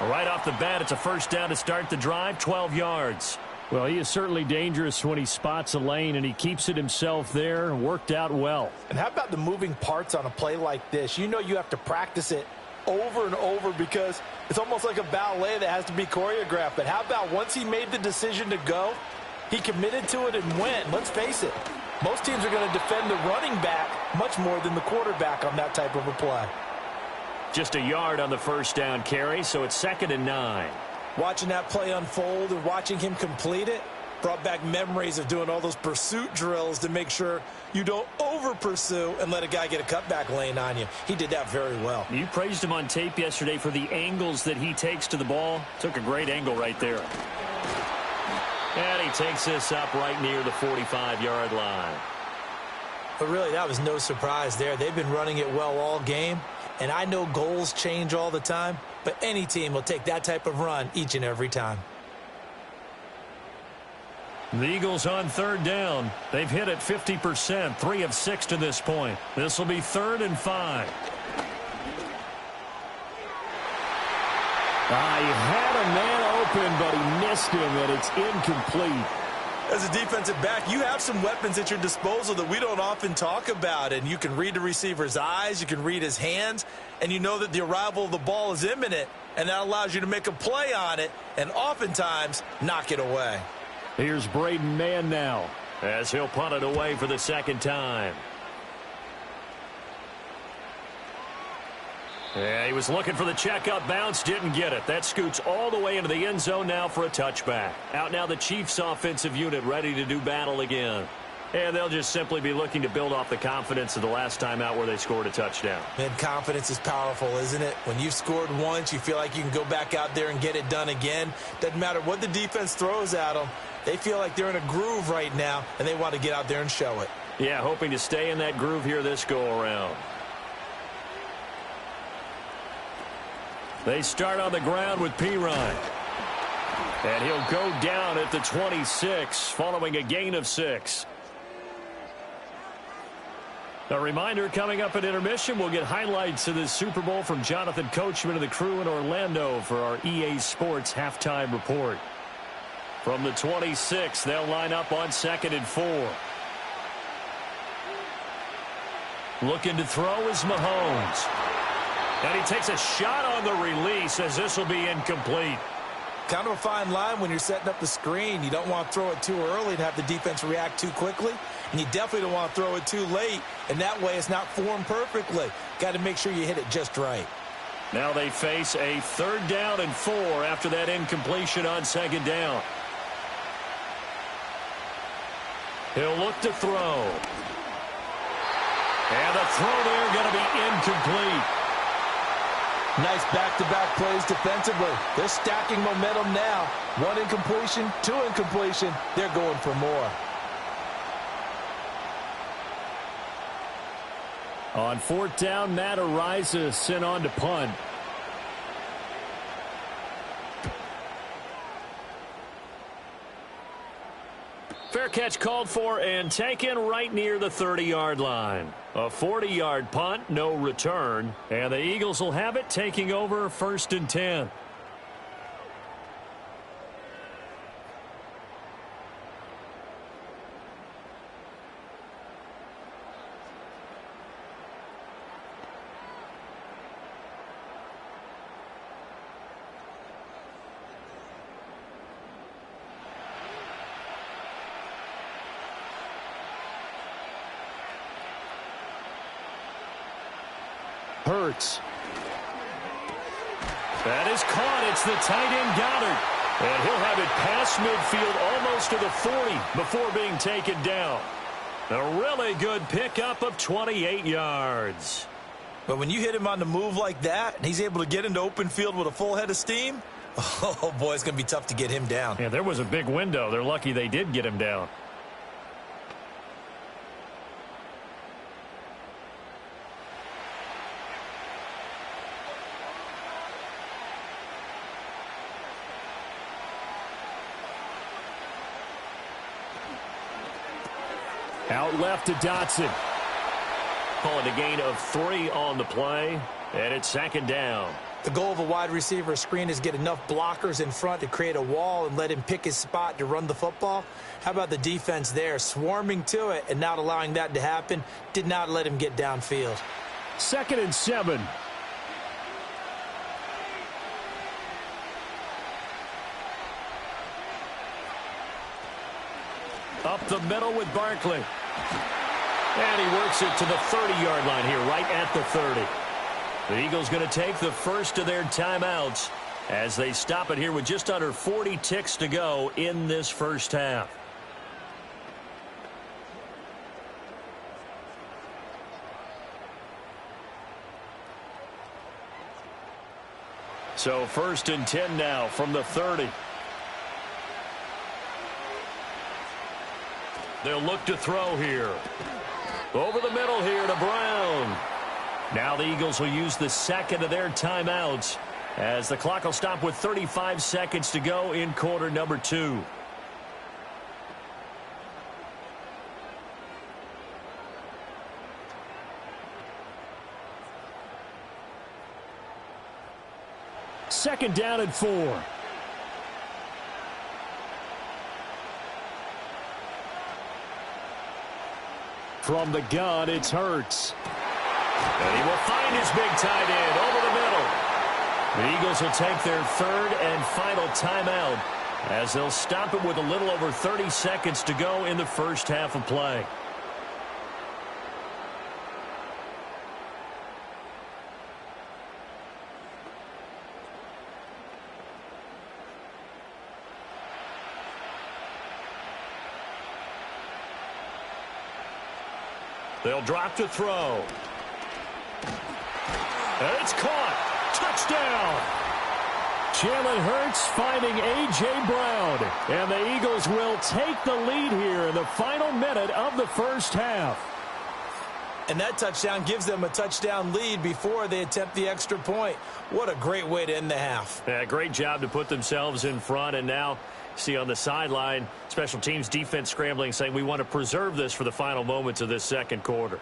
Right off the bat, it's a first down to start the drive, 12 yards. Well, he is certainly dangerous when he spots a lane, and he keeps it himself there and worked out well. And how about the moving parts on a play like this? You know you have to practice it over and over because it's almost like a ballet that has to be choreographed. But how about once he made the decision to go, he committed to it and went. Let's face it, most teams are going to defend the running back much more than the quarterback on that type of a play. Just a yard on the first down carry, so it's 2nd and 9. Watching that play unfold and watching him complete it brought back memories of doing all those pursuit drills to make sure you don't over-pursue and let a guy get a cutback lane on you. He did that very well. You praised him on tape yesterday for the angles that he takes to the ball. Took a great angle right there. And he takes this up right near the 45-yard line. But really, that was no surprise there. They've been running it well all game. And I know goals change all the time, but any team will take that type of run each and every time. The Eagles on 3rd down. They've hit it 50%, 3 of 6 to this point. This will be 3rd and 5. He had a man open, but he missed him, and it's incomplete. As a defensive back, you have some weapons at your disposal that we don't often talk about, and you can read the receiver's eyes, you can read his hands, and you know that the arrival of the ball is imminent, and that allows you to make a play on it and oftentimes knock it away. Here's Braden Mann now, as he'll punt it away for the 2nd time. Yeah, he was looking for the checkup bounce, didn't get it. That scoots all the way into the end zone now for a touchback. Out now the Chiefs offensive unit ready to do battle again. And they'll just simply be looking to build off the confidence of the last time out where they scored a touchdown. And confidence is powerful, isn't it? When you've scored once, you feel like you can go back out there and get it done again. Doesn't matter what the defense throws at them. They feel like they're in a groove right now, and they want to get out there and show it. Yeah, hoping to stay in that groove here this go-around. They start on the ground with Pirine. And he'll go down at the 26 following a gain of 6. A reminder, coming up at intermission, we'll get highlights of this Super Bowl from Jonathan Coachman and the crew in Orlando for our EA Sports halftime report. From the 26, they'll line up on 2nd and 4. Looking to throw is Mahomes. And he takes a shot on the release as this will be incomplete. Kind of a fine line when you're setting up the screen. You don't want to throw it too early and have the defense react too quickly. And you definitely don't want to throw it too late. And that way it's not formed perfectly. Got to make sure you hit it just right. Now they face a 3rd down and 4 after that incompletion on 2nd down. He'll look to throw. And the throw there going to be incomplete. Nice back-to-back plays defensively. They're stacking momentum now. 1 incompletion, 2 incompletion. They're going for more. On 4th down, Matt Ariza sent on to punt. Fair catch called for and taken right near the 30-yard line. A 40-yard punt, no return. And the Eagles will have it, taking over 1st and 10. Hurts. That is caught. It's the tight end Goddard. And he'll have it past midfield almost to the 40 before being taken down. A really good pickup of 28 yards. But when you hit him on the move like that, and he's able to get into open field with a full head of steam, oh, boy, it's going to be tough to get him down. Yeah, there was a big window. They're lucky they did get him down. Out left to Dotson. Calling a gain of 3 on the play, and it's 2nd down. The goal of a wide receiver screen is get enough blockers in front to create a wall and let him pick his spot to run the football. How about the defense there, swarming to it and not allowing that to happen? Did not let him get downfield. 2nd and 7. Up the middle with Barkley. And he works it to the 30-yard line here, right at the 30. The Eagles going to take the first of their timeouts as they stop it here with just under 40 ticks to go in this first half. So 1st and 10 now from the 30. They'll look to throw here. Over the middle here to Brown. Now the Eagles will use the 2nd of their timeouts as the clock will stop with 35 seconds to go in quarter number 2. Second down and 4. From the gun, it's Hurts. And he will find his big tight end over the middle. The Eagles will take their 3rd and final timeout as they'll stop it with a little over 30 seconds to go in the first half of play. They'll drop to throw. And it's caught. Touchdown. Jalen Hurts finding A.J. Brown. And the Eagles will take the lead here in the final minute of the first half. And that touchdown gives them a touchdown lead before they attempt the extra point. What a great way to end the half. Yeah, great job to put themselves in front. And now, see on the sideline, special teams defense scrambling, saying we want to preserve this for the final moments of this second quarter.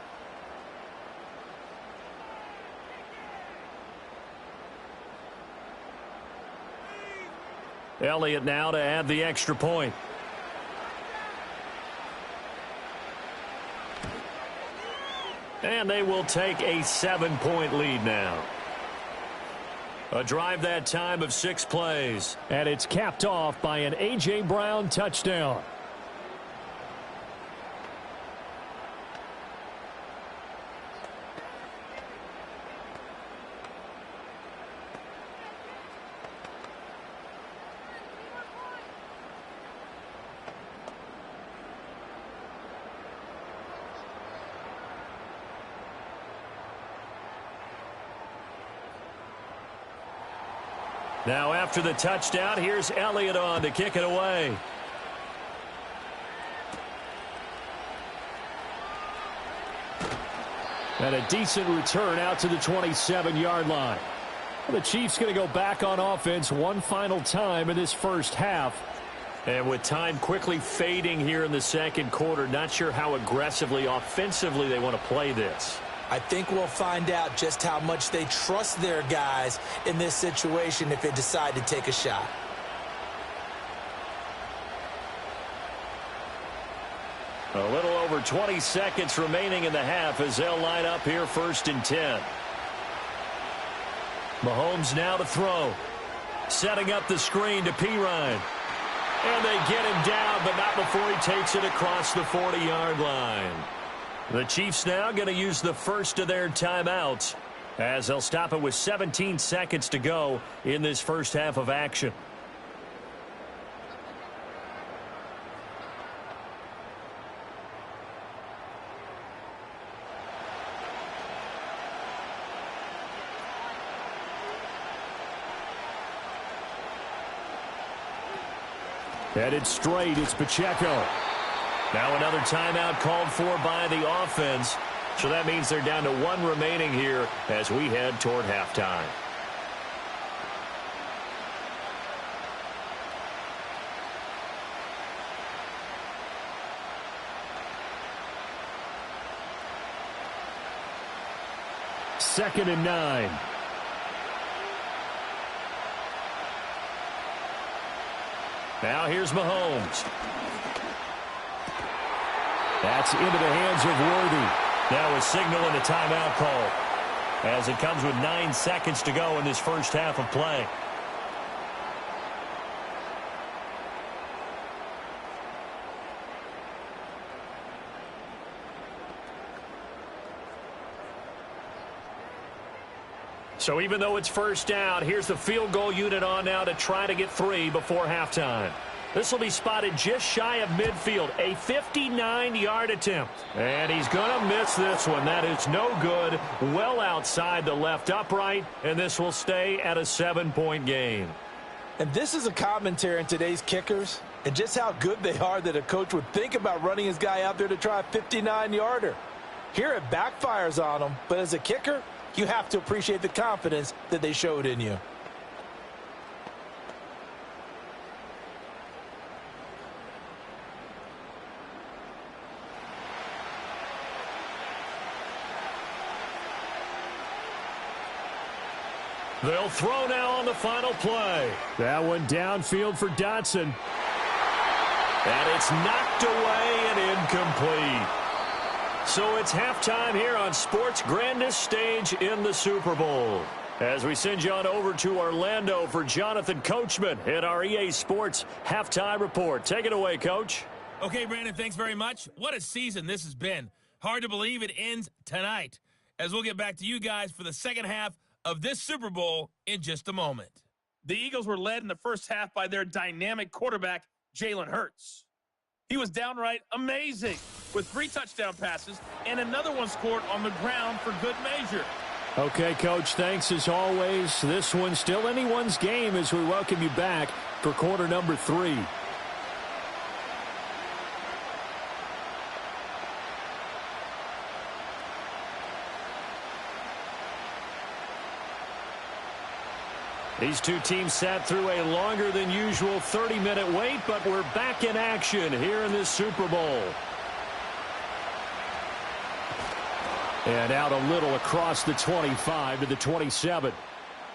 Elliott now to add the extra point. And they will take a 7-point lead now. A drive that time of 6 plays. And it's capped off by an A.J. Brown touchdown. Now after the touchdown, here's Elliott on to kick it away. And a decent return out to the 27-yard line. The Chiefs going to go back on offense one final time in this first half. And with time quickly fading here in the second quarter, not sure how aggressively, offensively they want to play this. I think we'll find out just how much they trust their guys in this situation if they decide to take a shot. A little over 20 seconds remaining in the half as they'll line up here 1st and 10. Mahomes now to throw. Setting up the screen to Pirine. And they get him down, but not before he takes it across the 40-yard line. The Chiefs now going to use the first of their timeouts as they'll stop it with 17 seconds to go in this first half of action. Headed straight, it's Pacheco. Now another timeout called for by the offense. So that means they're down to 1 remaining here as we head toward halftime. Second and 9. Now here's Mahomes. That's into the hands of Worthy. Now a signal and a timeout call as it comes with 9 seconds to go in this first half of play. So even though it's first down, here's the field goal unit on now to try to get 3 before halftime. This will be spotted just shy of midfield, a 59-yard attempt. And he's going to miss this one. That is no good, well outside the left upright, and this will stay at a 7-point game. And this is a commentary on today's kickers and just how good they are that a coach would think about running his guy out there to try a 59-yarder. Here it backfires on him, but as a kicker, you have to appreciate the confidence that they showed in you. They'll throw now on the final play. That one downfield for Dotson. And it's knocked away and incomplete. So it's halftime here on sports' grandest stage in the Super Bowl. As we send you on over to Orlando for Jonathan Coachman at our EA Sports Halftime Report. Take it away, Coach. Okay, Brandon, thanks very much. What a season this has been. Hard to believe it ends tonight, as we'll get back to you guys for the second half of this Super Bowl in just a moment. The Eagles were led in the first half by their dynamic quarterback, Jalen Hurts. He was downright amazing with 3 touchdown passes and another one scored on the ground for good measure. Okay, Coach, thanks as always. This one's still anyone's game as we welcome you back for quarter number 3. These two teams sat through a longer than usual 30-minute wait, but we're back in action here in this Super Bowl. And out a little across the 25 to the 27.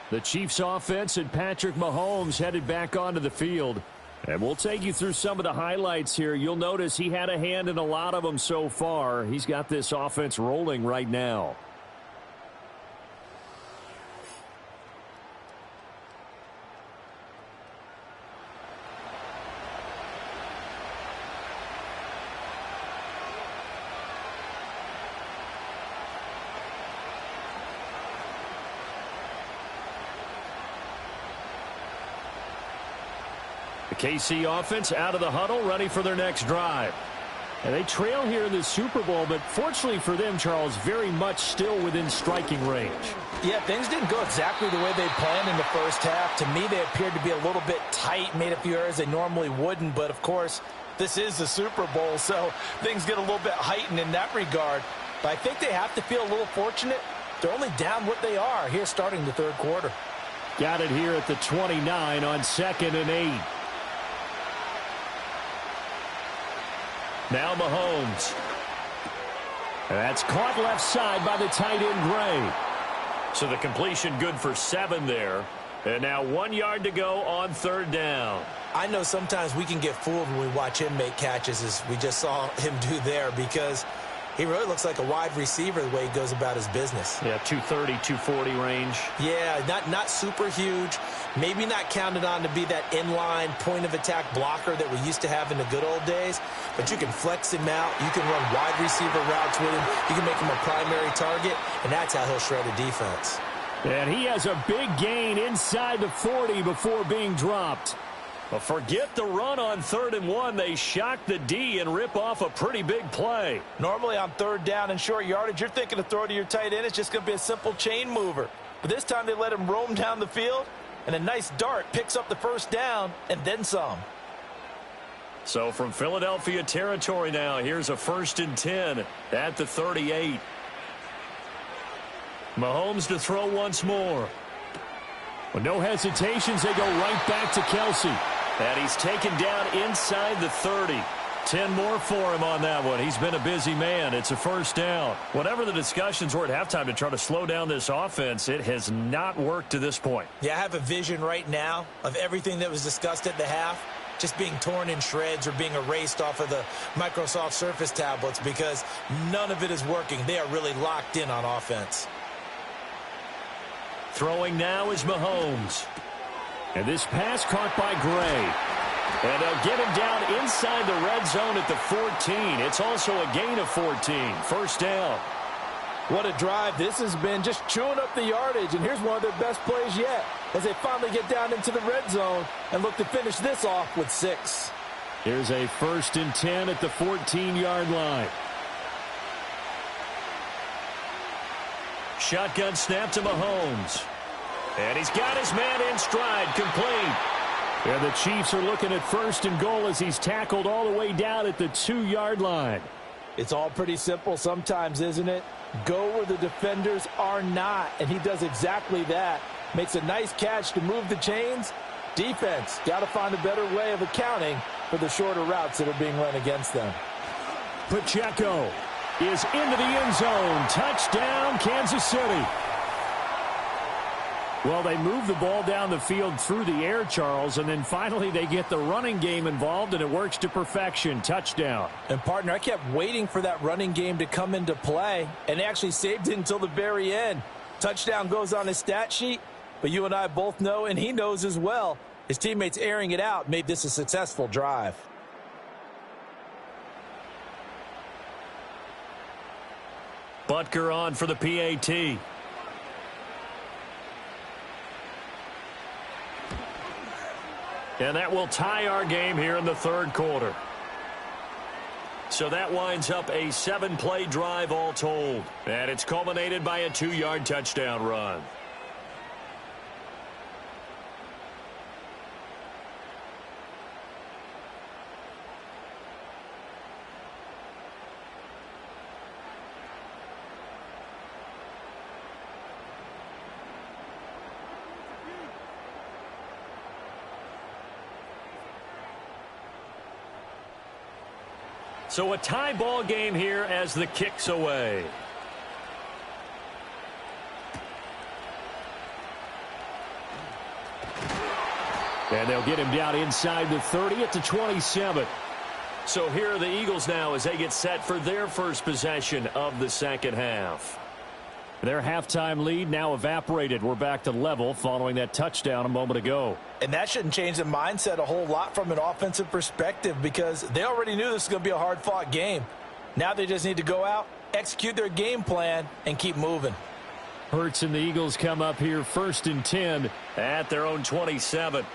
The Chiefs offense and Patrick Mahomes headed back onto the field. And we'll take you through some of the highlights here. You'll notice he had a hand in a lot of them so far. He's got this offense rolling right now. KC offense out of the huddle, ready for their next drive. And they trail here in the Super Bowl, but fortunately for them, Charles, very much still within striking range. Yeah, things didn't go exactly the way they planned in the first half. To me, they appeared to be a little bit tight, made a few errors they normally wouldn't. But, of course, this is the Super Bowl, so things get a little bit heightened in that regard. But I think they have to feel a little fortunate. They're only down what they are here starting the third quarter. Got it here at the 29 on 2nd and 8. Now Mahomes. And that's caught left side by the tight end Gray. So the completion good for 7 there. And now 1 yard to go on 3rd down. I know sometimes we can get fooled when we watch him make catches, as we just saw him do there, because he really looks like a wide receiver the way he goes about his business. Yeah, 230, 240 range. Yeah, not super huge. Maybe not counted on to be that inline point-of-attack blocker that we used to have in the good old days. But you can flex him out. You can run wide receiver routes with him. You can make him a primary target, and that's how he'll shred a defense. And he has a big gain inside the 40 before being dropped. Well, forget the run on 3rd and 1. They shock the D and rip off a pretty big play. Normally on 3rd down and short yardage, you're thinking to throw to your tight end. It's just going to be a simple chain mover. But this time they let him roam down the field, and a nice dart picks up the 1st down and then some. So from Philadelphia territory now, here's a 1st and 10 at the 38. Mahomes to throw once more. With no hesitations, they go right back to Kelsey. And he's taken down inside the 30. 10 more for him on that one. He's been a busy man. It's a 1st down. Whatever the discussions were at halftime to try to slow down this offense, it has not worked to this point. Yeah, I have a vision right now of everything that was discussed at the half just being torn in shreds or being erased off of the Microsoft Surface tablets, because none of it is working. They are really locked in on offense. Throwing now is Mahomes. And this pass caught by Gray. And they'll get him down inside the red zone at the 14. It's also a gain of 14. 1st down. What a drive this has been, just chewing up the yardage. And here's one of their best plays yet as they finally get down into the red zone and look to finish this off with 6. Here's a 1st and 10 at the 14-yard line. Shotgun snap to Mahomes. And he's got his man in stride, complete. And the Chiefs are looking at 1st and goal as he's tackled all the way down at the 2-yard line. It's all pretty simple sometimes, isn't it? Go where the defenders are not, and he does exactly that. Makes a nice catch to move the chains. Defense, got to find a better way of accounting for the shorter routes that are being run against them. Pacheco is into the end zone. Touchdown, Kansas City. Well, they move the ball down the field through the air, Charles, and then finally they get the running game involved, and it works to perfection. Touchdown. And, partner, I kept waiting for that running game to come into play, and they actually saved it until the very end. Touchdown goes on his stat sheet, but you and I both know, and he knows as well, his teammates airing it out made this a successful drive. Butker on for the PAT. And that will tie our game here in the 3rd quarter. So that winds up a 7-play drive all told. And it's culminated by a 2-yard touchdown run. So a tie ball game here as the kick's away. And they'll get him down inside the 30 at the 27. So here are the Eagles now as they get set for their first possession of the second half. Their halftime lead now evaporated. We're back to level following that touchdown a moment ago. And that shouldn't change the mindset a whole lot from an offensive perspective because they already knew this was going to be a hard-fought game. Now they just need to go out, execute their game plan, and keep moving. Hurts and the Eagles come up here 1st and 10 at their own 27.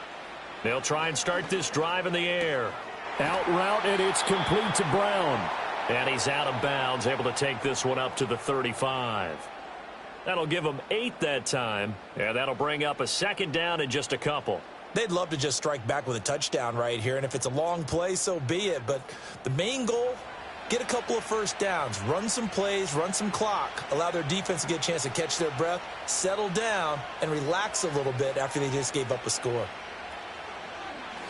They'll try and start this drive in the air. Out route, and it's complete to Brown. And he's out of bounds, able to take this one up to the 35. That'll give them 8 that time, and that'll bring up a 2nd down in just a couple. They'd love to just strike back with a touchdown right here, and if it's a long play, so be it. But the main goal, get a couple of first downs, run some plays, run some clock, allow their defense to get a chance to catch their breath, settle down, and relax a little bit after they just gave up a score.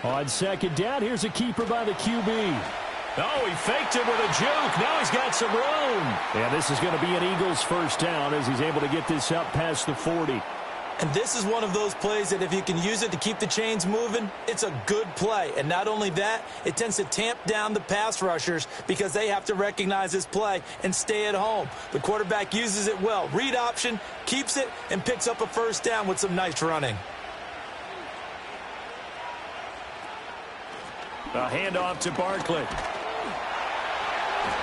On 2nd down, here's a keeper by the QB. Oh, he faked it with a juke. Now he's got some room. Yeah, this is going to be an Eagles 1st down as he's able to get this up past the 40. And this is one of those plays that if you can use it to keep the chains moving, it's a good play. And not only that, it tends to tamp down the pass rushers because they have to recognize this play and stay at home. The quarterback uses it well. Read option, keeps it, and picks up a 1st down with some nice running. A handoff to Barkley.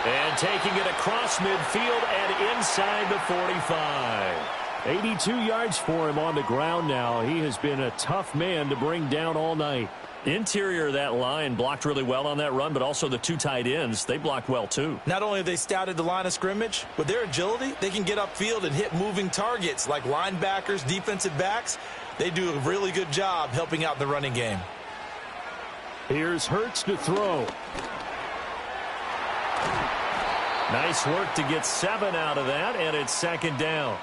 And taking it across midfield and inside the 45. 82 yards for him on the ground now. He has been a tough man to bring down all night. Interior of that line blocked really well on that run, but also the 2 tight ends, they blocked well too. Not only have they scouted the line of scrimmage, with their agility, they can get upfield and hit moving targets like linebackers, defensive backs. They do a really good job helping out the running game. Here's Hurts to throw. Nice work to get 7 out of that, and it's 2nd down.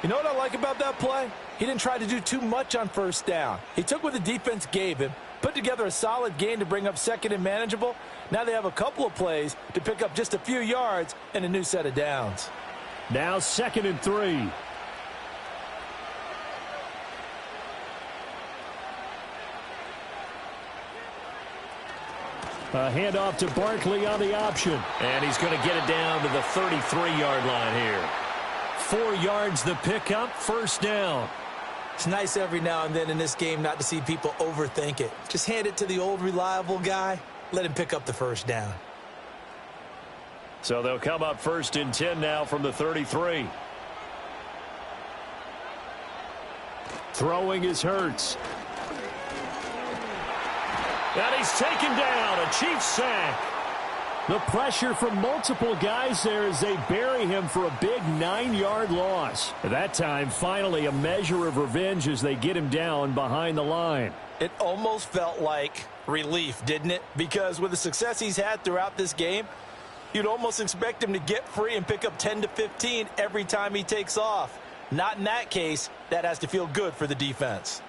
You know what I like about that play? He didn't try to do too much on 1st down. He took what the defense gave him, put together a solid gain to bring up 2nd and manageable. Now they have a couple of plays to pick up just a few yards and a new set of downs. Now 2nd and 3. A handoff to Barkley on the option. And he's going to get it down to the 33-yard line here. 4 yards the pickup, 1st down. It's nice every now and then in this game not to see people overthink it. Just hand it to the old reliable guy. Let him pick up the 1st down. So they'll come up 1st and 10 now from the 33. Throwing is Hurts. And he's taken down, a Chiefs sack. The pressure from multiple guys there as they bury him for a big 9-yard loss. At that time, finally a measure of revenge as they get him down behind the line. It almost felt like relief, didn't it? Because with the success he's had throughout this game, you'd almost expect him to get free and pick up 10 to 15 every time he takes off. Not in that case. That has to feel good for the defense.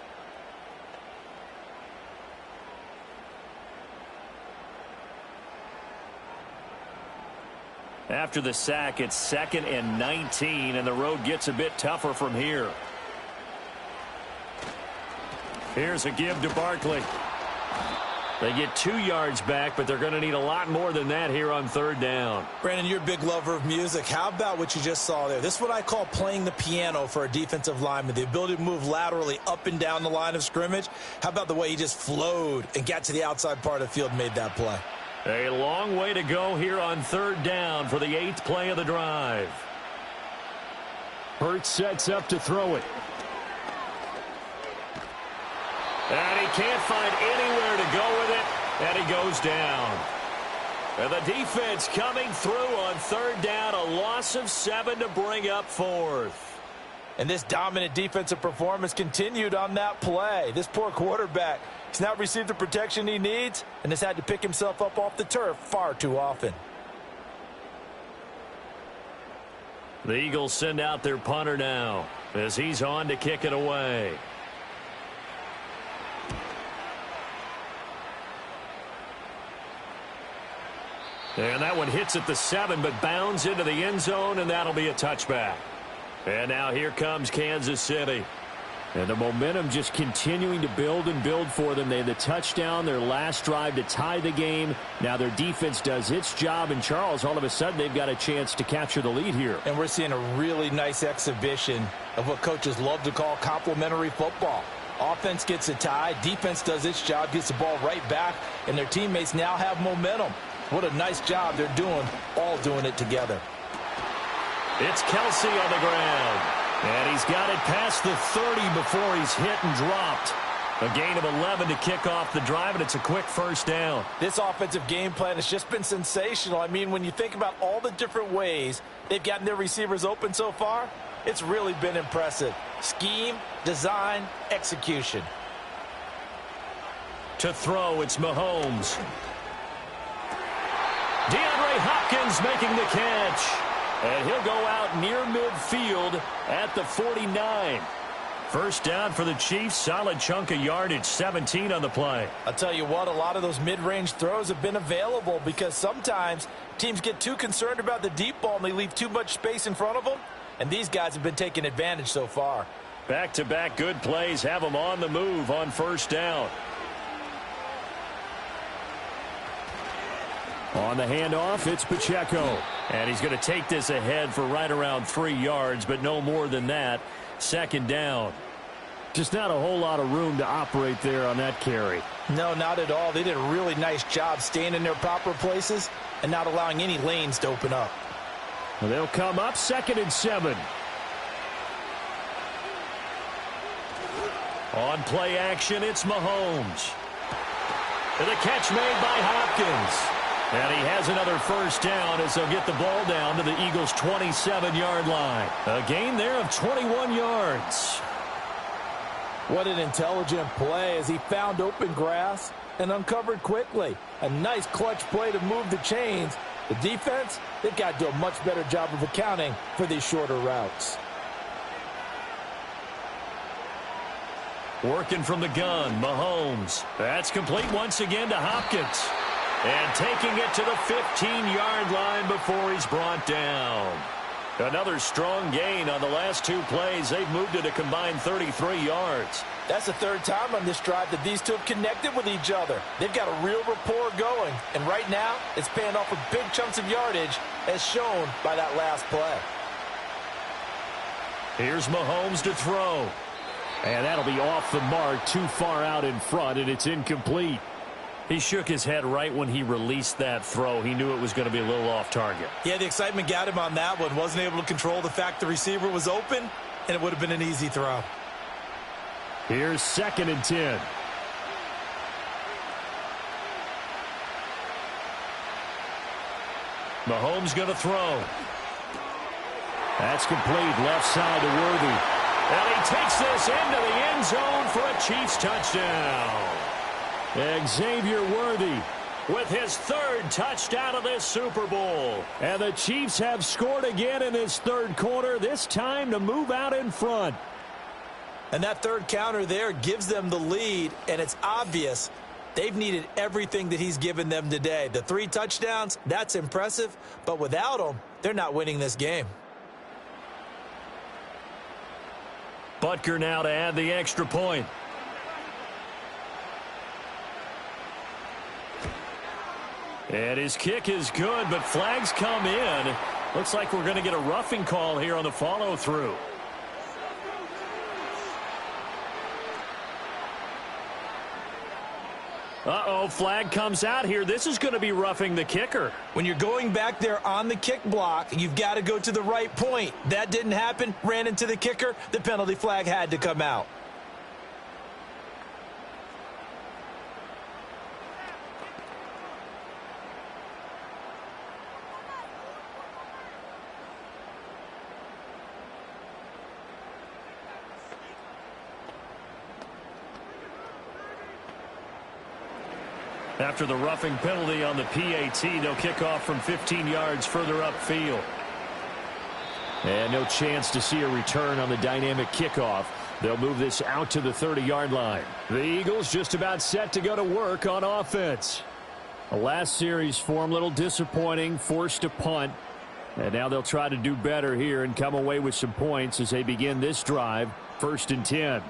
After the sack, it's 2nd and 19, and the road gets a bit tougher from here. Here's a give to Barkley. They get 2 yards back, but they're going to need a lot more than that here on 3rd down. Brandon, you're a big lover of music. How about what you just saw there? This is what I call playing the piano for a defensive lineman, the ability to move laterally up and down the line of scrimmage. How about the way he just flowed and got to the outside part of the field and made that play? A long way to go here on 3rd down for the 8th play of the drive. Hurts sets up to throw it. And he can't find anywhere to go with it, and he goes down. And the defense coming through on third down, a loss of 7 to bring up fourth. And this dominant defensive performance continued on that play. This poor quarterback, he's not received the protection he needs and has had to pick himself up off the turf far too often. The Eagles send out their punter now as he's on to kick it away. And that one hits at the 7, but bounds into the end zone, and that'll be a touchback. And now here comes Kansas City. And the momentum just continuing to build and build for them. They had the touchdown, their last drive to tie the game. Now their defense does its job, and Charles, all of a sudden, they've got a chance to capture the lead here. And we're seeing a really nice exhibition of what coaches love to call complementary football. Offense gets a tie, defense does its job, gets the ball right back, and their teammates now have momentum. What a nice job they're doing, all doing it together. It's Kelsey on the ground. And he's got it past the 30 before he's hit and dropped. A gain of 11 to kick off the drive, and it's a quick first down. This offensive game plan has just been sensational. I mean, when you think about all the different ways they've gotten their receivers open so far, it's really been impressive. Scheme, design, execution. To throw, it's Mahomes. DeAndre Hopkins making the catch. And he'll go out near midfield at the 49. First down for the Chiefs. Solid chunk of yardage, 17 on the play. I'll tell you what, a lot of those mid-range throws have been available because sometimes teams get too concerned about the deep ball and they leave too much space in front of them. And these guys have been taking advantage so far. Back-to-back good plays have them on the move on first down. On the handoff, it's Pacheco. And he's going to take this ahead for right around 3 yards, but no more than that. Second down. Just not a whole lot of room to operate there on that carry. No, not at all. They did a really nice job staying in their proper places and not allowing any lanes to open up. Well, they'll come up 2nd and 7. On play action, it's Mahomes. And the catch made by Hopkins. And he has another first down as they'll get the ball down to the Eagles' 27-yard line. A gain there of 21 yards. What an intelligent play as he found open grass and uncovered quickly. A nice clutch play to move the chains. The defense, they've got to do a much better job of accounting for these shorter routes. Working from the gun, Mahomes. That's complete once again to Hopkins. And taking it to the 15-yard line before he's brought down. Another strong gain on the last 2 plays. They've moved it a combined 33 yards. That's the 3rd time on this drive that these two have connected with each other. They've got a real rapport going. And right now, it's paying off with big chunks of yardage as shown by that last play. Here's Mahomes to throw. And that'll be off the mark, too far out in front, and it's incomplete. He shook his head right when he released that throw. He knew it was going to be a little off target. Yeah, the excitement got him on that one. Wasn't able to control the fact the receiver was open, and it would have been an easy throw. Here's 2nd and 10. Mahomes going to throw. That's complete, left side to Worthy. And he takes this into the end zone for a Chiefs touchdown. Xavier Worthy with his 3rd touchdown of this Super Bowl. And the Chiefs have scored again in this 3rd quarter, this time to move out in front. And that 3rd counter there gives them the lead, and it's obvious they've needed everything that he's given them today. The 3 touchdowns, that's impressive, but without them, they're not winning this game. Butker now to add the extra point. And his kick is good, but flags come in. Looks like we're going to get a roughing call here on the follow-through. Uh-oh, flag comes out here. This is going to be roughing the kicker. When you're going back there on the kick block, you've got to go to the right point. That didn't happen, ran into the kicker. The penalty flag had to come out. After the roughing penalty on the PAT, they'll kick off from 15 yards further upfield. And no chance to see a return on the dynamic kickoff. They'll move this out to the 30-yard line. The Eagles just about set to go to work on offense. The last series for them, a little disappointing, forced to punt. And now they'll try to do better here and come away with some points as they begin this drive, 1st and 10.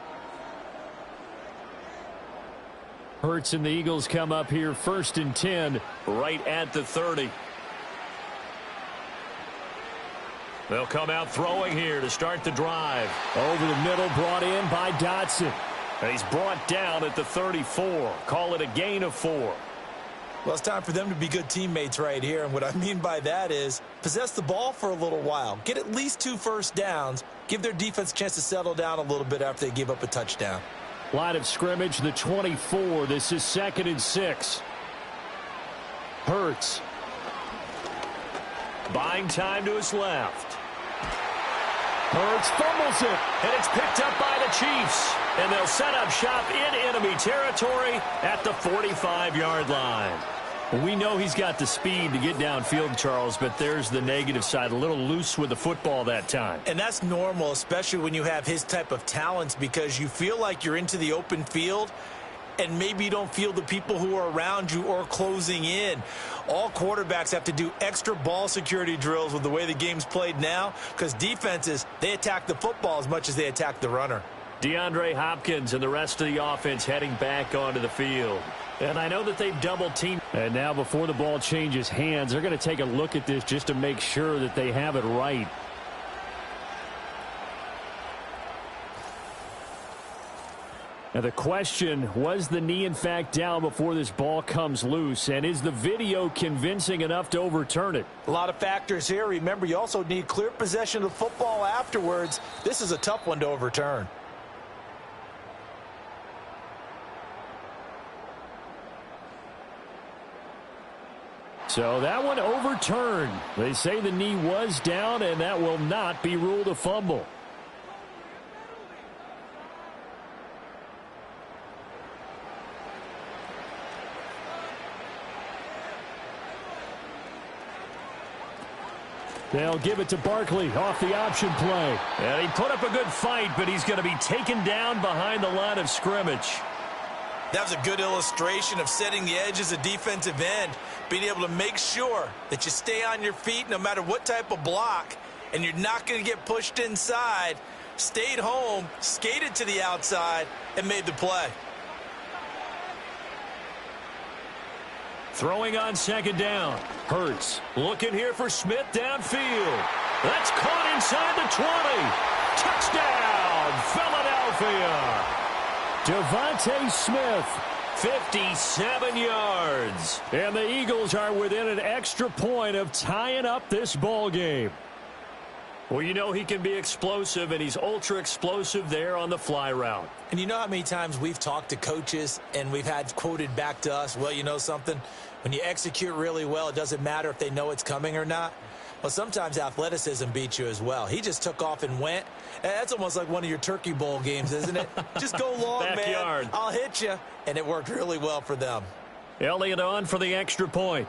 Hurts and the Eagles come up here 1st and 10 right at the 30. They'll come out throwing here to start the drive. Over the middle, brought in by Dotson. He's brought down at the 34. Call it a gain of 4. Well, it's time for them to be good teammates right here. And what I mean by that is possess the ball for a little while. Get at least 2 first downs. Give their defense a chance to settle down a little bit after they give up a touchdown. Line of scrimmage, the 24. This is 2nd and 6. Hurts. Buying time to his left. Hurts fumbles it. And it's picked up by the Chiefs. And they'll set up shop in enemy territory at the 45-yard line. We know he's got the speed to get downfield, Charles, but there's the negative side. A little loose with the football that time. And that's normal, especially when you have his type of talents, because you feel like you're into the open field and maybe you don't feel the people who are around you or closing in. All quarterbacks have to do extra ball security drills with the way the game's played now, because defenses, they attack the football as much as they attack the runner. DeAndre Hopkins and the rest of the offense heading back onto the field. And I know that they've double-teamed. And now before the ball changes hands, they're going to take a look at this just to make sure that they have it right. Now the question, was the knee in fact down before this ball comes loose? And is the video convincing enough to overturn it? A lot of factors here. Remember, you also need clear possession of the football afterwards. This is a tough one to overturn. So that one overturned. They say the knee was down, and that will not be ruled a fumble. They'll give it to Barkley off the option play. And he put up a good fight, but he's going to be taken down behind the line of scrimmage. That was a good illustration of setting the edge as a defensive end, being able to make sure that you stay on your feet no matter what type of block, and you're not going to get pushed inside. Stayed home, skated to the outside, and made the play. Throwing on 2nd down. Hurts looking here for Smith downfield. That's caught inside the 20. Touchdown, Philadelphia. Devontae Smith. 57 yards. And the Eagles are within an extra point of tying up this ball game. Well, you know he can be explosive, and he's ultra explosive there on the fly route. And you know how many times we've talked to coaches and we've had quoted back to us, well, you know something? When you execute really well, it doesn't matter if they know it's coming or not. Well, sometimes athleticism beats you as well. He just took off and went. That's almost like one of your Turkey Bowl games, isn't it? Just go long, Backyard. man. I'll hit you. And it worked really well for them. Elliott on for the extra point.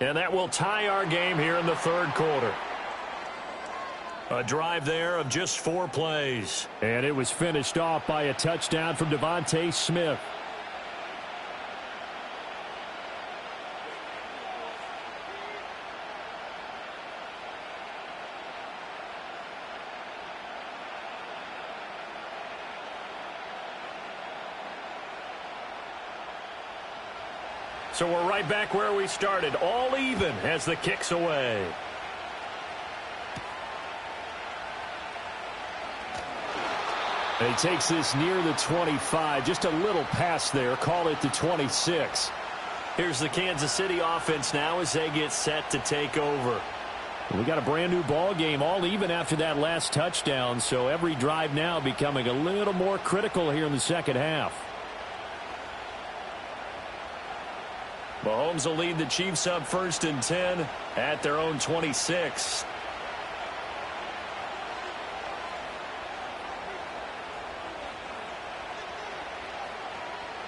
And that will tie our game here in the 3rd quarter. A drive there of just 4 plays. And it was finished off by a touchdown from Devontae Smith. So we're right back where we started, all even as the kick's away. He takes this near the 25, just a little pass there, call it the 26. Here's the Kansas City offense now as they get set to take over. We got a brand new ball game, all even after that last touchdown, so every drive now becoming a little more critical here in the second half. Mahomes will lead the Chiefs up 1st and 10 at their own 26.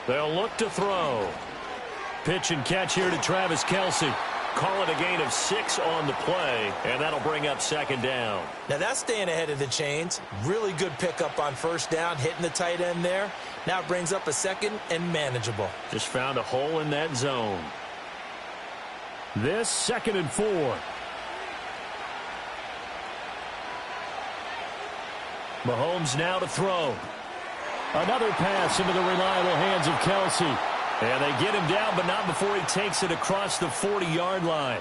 They'll look to throw. Pitch and catch here to Travis Kelce. Call it a gain of 6 on the play, and that'll bring up second down. Now that's staying ahead of the chains. Really good pickup on first down, hitting the tight end there. Now it brings up a second and manageable. Just found a hole in that zone. This 2nd and 4. Mahomes now to throw. Another pass into the reliable hands of Kelce. And they get him down, but not before he takes it across the 40-yard line.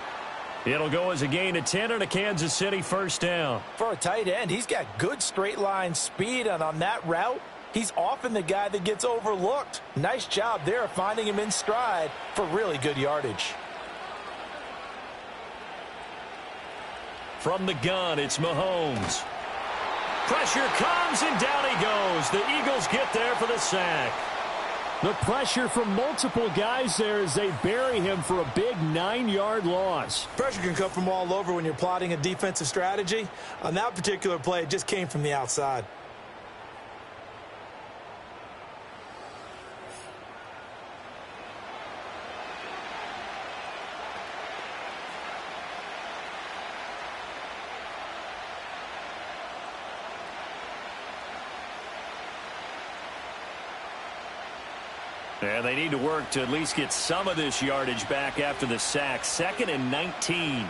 It'll go as a gain of 10 and a Kansas City first down. For a tight end, he's got good straight line speed, and on that route, he's often the guy that gets overlooked. Nice job there finding him in stride for really good yardage. From the gun, it's Mahomes. Pressure comes, and down he goes. The Eagles get there for the sack. The pressure from multiple guys there as they bury him for a big 9-yard loss. Pressure can come from all over when you're plotting a defensive strategy. On that particular play, it just came from the outside. And they need to work to at least get some of this yardage back after the sack. 2nd and 19.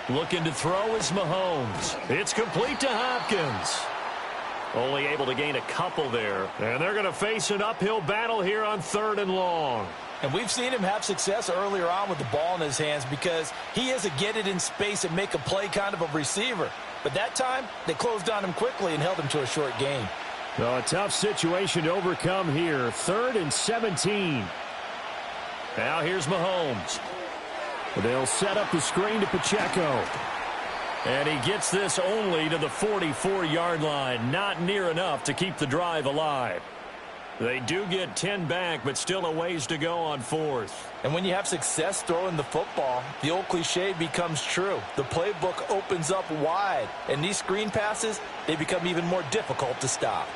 Looking to throw is Mahomes. It's complete to Hopkins. Only able to gain a couple there. And they're going to face an uphill battle here on 3rd and long. And we've seen him have success earlier on with the ball in his hands because he is a get it in space and make a play kind of a receiver. But that time, they closed on him quickly and held him to a short gain. Well, a tough situation to overcome here. 3rd and 17. Now here's Mahomes. They'll set up the screen to Pacheco. And he gets this only to the 44-yard line. Not near enough to keep the drive alive. They do get 10 back, but still a ways to go on 4th. And when you have success throwing the football, the old cliche becomes true. The playbook opens up wide, and these screen passes, they become even more difficult to stop.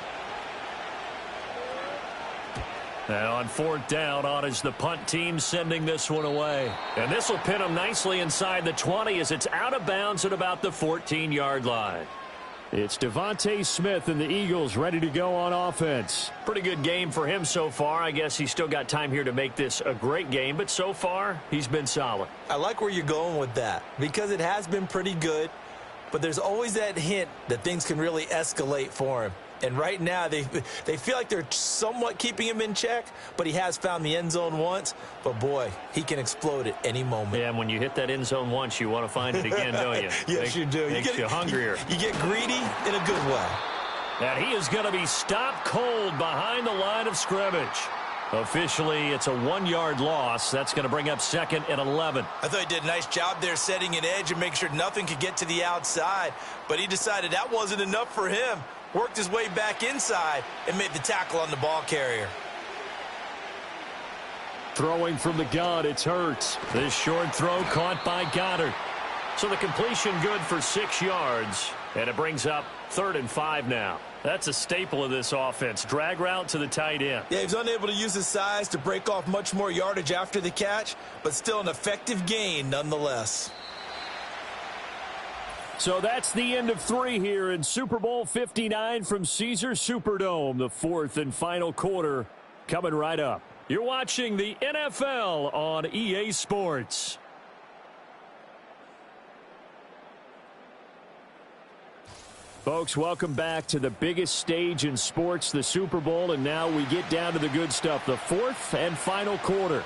Now on 4th down, on is the punt team sending this one away. And this will pin them nicely inside the 20 as it's out of bounds at about the 14-yard line. It's Devontae Smith and the Eagles ready to go on offense. Pretty good game for him so far. I guess he's still got time here to make this a great game, but so far, he's been solid. I like where you're going with that because it has been pretty good, but there's always that hint that things can really escalate for him. And right now, they feel like they're somewhat keeping him in check, but he has found the end zone once. But, boy, he can explode at any moment. Yeah, and when you hit that end zone once, you want to find it again, don't you? Yes, you do. Makes you hungrier. You get greedy in a good way. And he is going to be stopped cold behind the line of scrimmage. Officially, it's a 1-yard loss. That's going to bring up 2nd and 11. I thought he did a nice job there setting an edge and make sure nothing could get to the outside. But he decided that wasn't enough for him. Worked his way back inside and made the tackle on the ball carrier. Throwing from the gun, it's Hurts. This short throw caught by Goddard. So the completion good for 6 yards. And it brings up 3rd and 5 now. That's a staple of this offense. Drag route to the tight end. Yeah, he's unable to use his size to break off much more yardage after the catch, but still an effective gain nonetheless. So that's the end of 3 here in Super Bowl 59 from Caesars Superdome. The 4th and final quarter coming right up. You're watching the NFL on EA Sports. Folks, welcome back to the biggest stage in sports, the Super Bowl, and now we get down to the good stuff, the 4th and final quarter.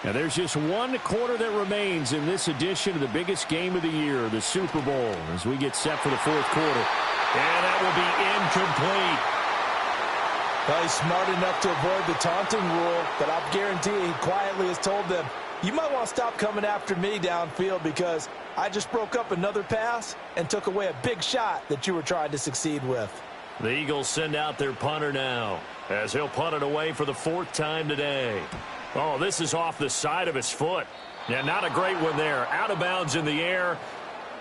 Now, there's just one quarter that remains in this edition of the biggest game of the year, the Super Bowl, as we get set for the 4th quarter. And that will be incomplete. Well, he's smart enough to avoid the taunting rule, but I'll guarantee he quietly has told them, you might want to stop coming after me downfield because I just broke up another pass and took away a big shot that you were trying to succeed with. The Eagles send out their punter now as he'll punt it away for the 4th time today. Oh, this is off the side of his foot. Yeah, not a great one there. Out of bounds in the air.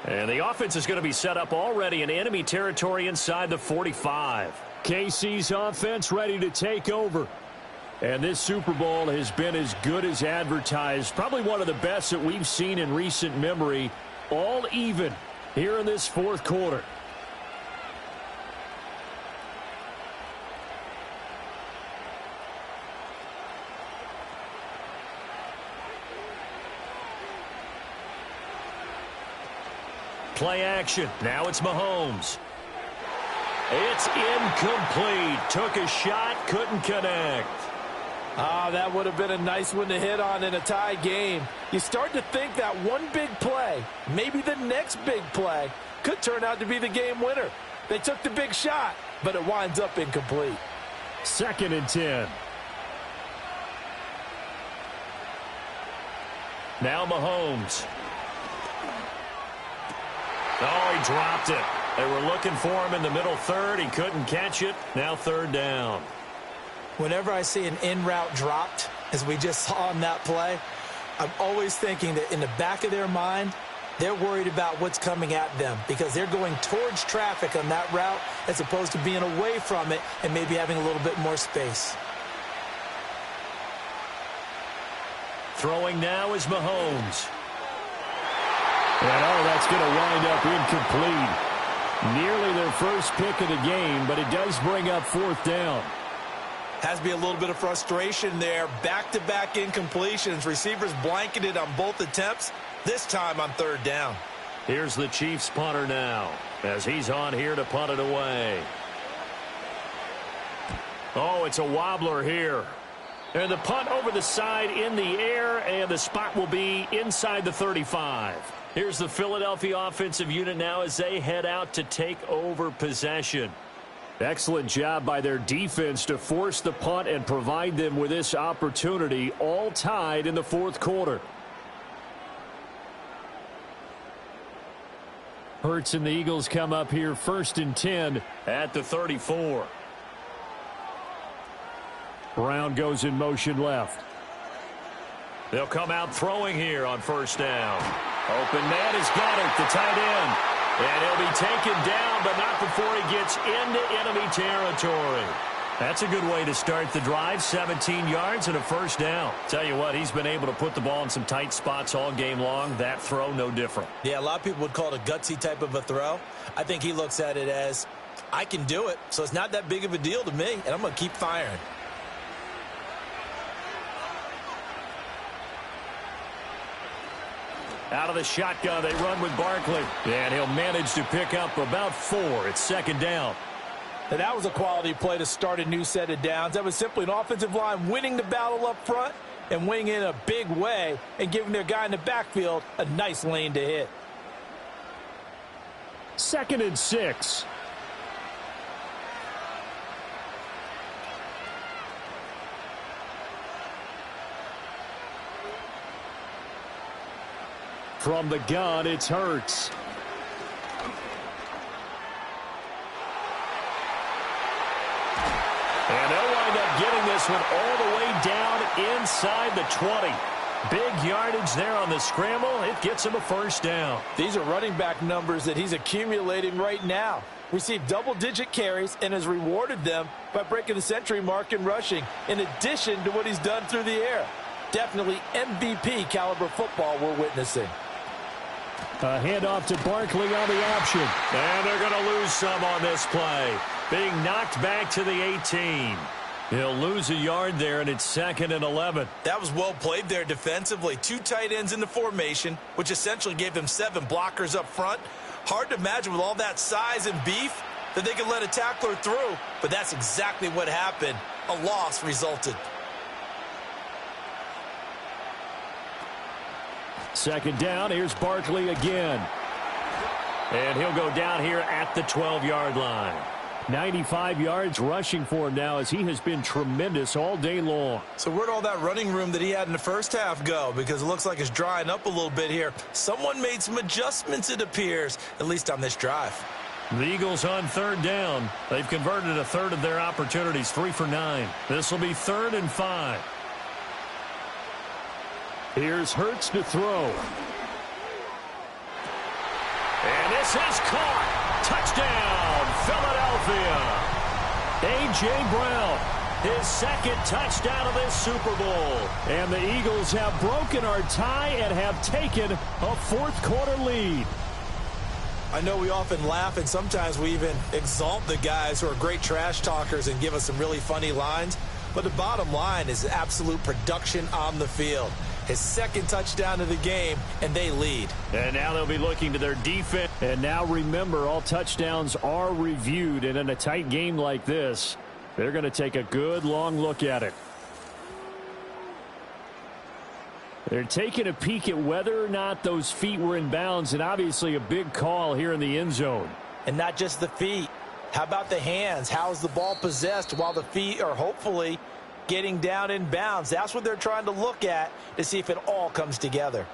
And the offense is going to be set up already in enemy territory inside the 45. KC's offense ready to take over. And this Super Bowl has been as good as advertised. Probably one of the best that we've seen in recent memory. All even here in this fourth quarter. Play action. Now it's Mahomes. It's incomplete. Took a shot, couldn't connect. That would have been a nice one to hit on in a tie game. You start to think that one big play, maybe the next big play, could turn out to be the game winner. They took the big shot, but it winds up incomplete. 2nd and 10. Now Mahomes. Oh, he dropped it. They were looking for him in the middle third. He couldn't catch it. Now 3rd down. Whenever I see an in-route dropped, as we just saw on that play, I'm always thinking that in the back of their mind, they're worried about what's coming at them because they're going towards traffic on that route as opposed to being away from it and maybe having a little bit more space. Throwing now is Mahomes. And that's going to wind up incomplete. Nearly their first pick of the game, but it does bring up 4th down. Has to be a little bit of frustration there. Back-to-back incompletions. Receivers blanketed on both attempts, this time on 3rd down. Here's the Chiefs punter now as he's on here to punt it away. Oh, it's a wobbler here. And the punt over the side in the air, and the spot will be inside the 35. Here's the Philadelphia offensive unit now as they head out to take over possession. Excellent job by their defense to force the punt and provide them with this opportunity, all tied in the 4th quarter. Hurts and the Eagles come up here 1st and 10 at the 34. Brown goes in motion left. They'll come out throwing here on 1st down. Open man has got it, the tight end. And he'll be taken down, but not before he gets into enemy territory. That's a good way to start the drive. 17 yards and a 1st down. Tell you what, he's been able to put the ball in some tight spots all game long. That throw, no different. Yeah, a lot of people would call it a gutsy type of a throw. I think he looks at it as, I can do it, so it's not that big of a deal to me, and I'm going to keep firing. Out of the shotgun, they run with Barkley. And he'll manage to pick up about 4. It's 2nd down. And that was a quality play to start a new set of downs. That was simply an offensive line winning the battle up front and winning in a big way and giving their guy in the backfield a nice lane to hit. 2nd and 6. From the gun, it's Hurts. And they'll wind up getting this one all the way down inside the 20. Big yardage there on the scramble. It gets him a 1st down. These are running back numbers that he's accumulating right now. Received double-digit carries and has rewarded them by breaking the century mark in rushing, in addition to what he's done through the air. Definitely MVP caliber football we're witnessing. A handoff to Barkley on the option. And they're going to lose some on this play. Being knocked back to the 18. He'll lose a yard there, and it's 2nd and 11. That was well played there defensively. 2 tight ends in the formation, which essentially gave them 7 blockers up front. Hard to imagine with all that size and beef that they could let a tackler through, but that's exactly what happened. A loss resulted. 2nd down, here's Barkley again. And he'll go down here at the 12-yard line. 95 yards rushing for him now as he has been tremendous all day long. So where'd all that running room that he had in the first half go? Because it looks like it's drying up a little bit here. Someone made some adjustments, it appears, at least on this drive. The Eagles on 3rd down. They've converted a third of their opportunities, 3 for 9. This will be 3rd and 5. Here's Hurts to throw. And this is caught. Touchdown, Philadelphia. A.J. Brown, his second touchdown of this Super Bowl. And the Eagles have broken our tie and have taken a fourth-quarter lead. I know we often laugh, and sometimes we even exalt the guys who are great trash talkers and give us some really funny lines. But the bottom line is absolute production on the field. His second touchdown of the game, and they lead. And now they'll be looking to their defense. And now remember, all touchdowns are reviewed. And in a tight game like this, they're going to take a good long look at it. They're taking a peek at whether or not those feet were in bounds, and obviously a big call here in the end zone. And not just the feet. How about the hands? How's the ball possessed while the feet are hopefully getting down in bounds? That's what they're trying to look at to see if it all comes together.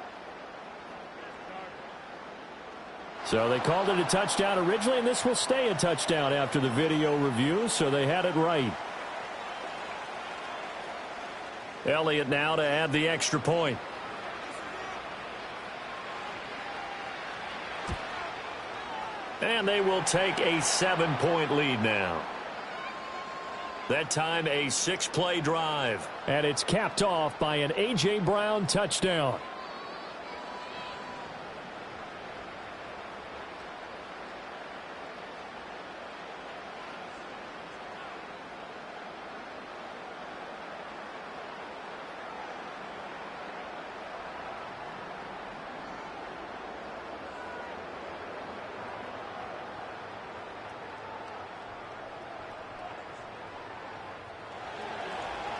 So they called it a touchdown originally, and this will stay a touchdown after the video review, so they had it right. Elliott now to add the extra point. And they will take a 7-point lead now. That time a 6-play drive. And it's capped off by an A.J. Brown touchdown.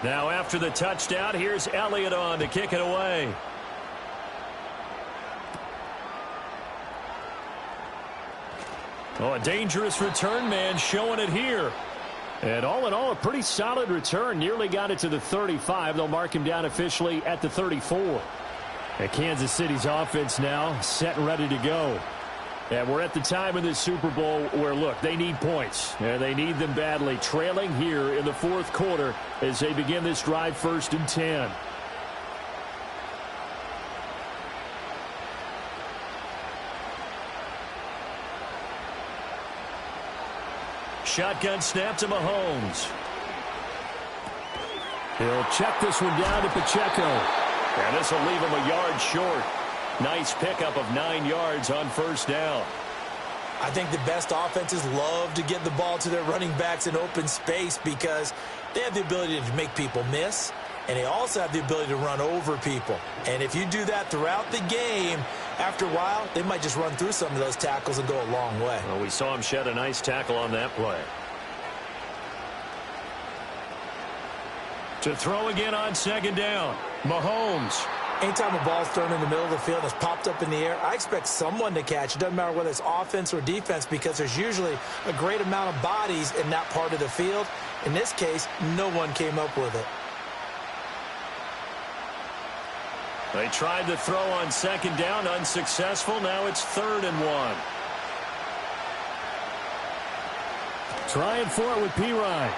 Now after the touchdown, here's Elliott on to kick it away. Oh, a dangerous return man showing it here. And all in all, a pretty solid return. Nearly got it to the 35. They'll mark him down officially at the 34. And Kansas City's offense now set and ready to go. And we're at the time in this Super Bowl where, look, they need points. And they need them badly. Trailing here in the fourth quarter as they begin this drive, 1st and 10. Shotgun snap to Mahomes. He'll check this one down to Pacheco. And this will leave him a yard short. Nice pickup of 9 yards on 1st down. I think the best offenses love to get the ball to their running backs in open space because they have the ability to make people miss, and they also have the ability to run over people. And if you do that throughout the game, after a while, they might just run through some of those tackles and go a long way. Well, we saw him shed a nice tackle on that play. To throw again on 2nd down, Mahomes. Anytime a ball's thrown in the middle of the field and it's popped up in the air, I expect someone to catch. It doesn't matter whether it's offense or defense because there's usually a great amount of bodies in that part of the field. In this case, no one came up with it. They tried to throw on 2nd down, unsuccessful. Now it's 3rd and 1. Trying for it with P-Ryan.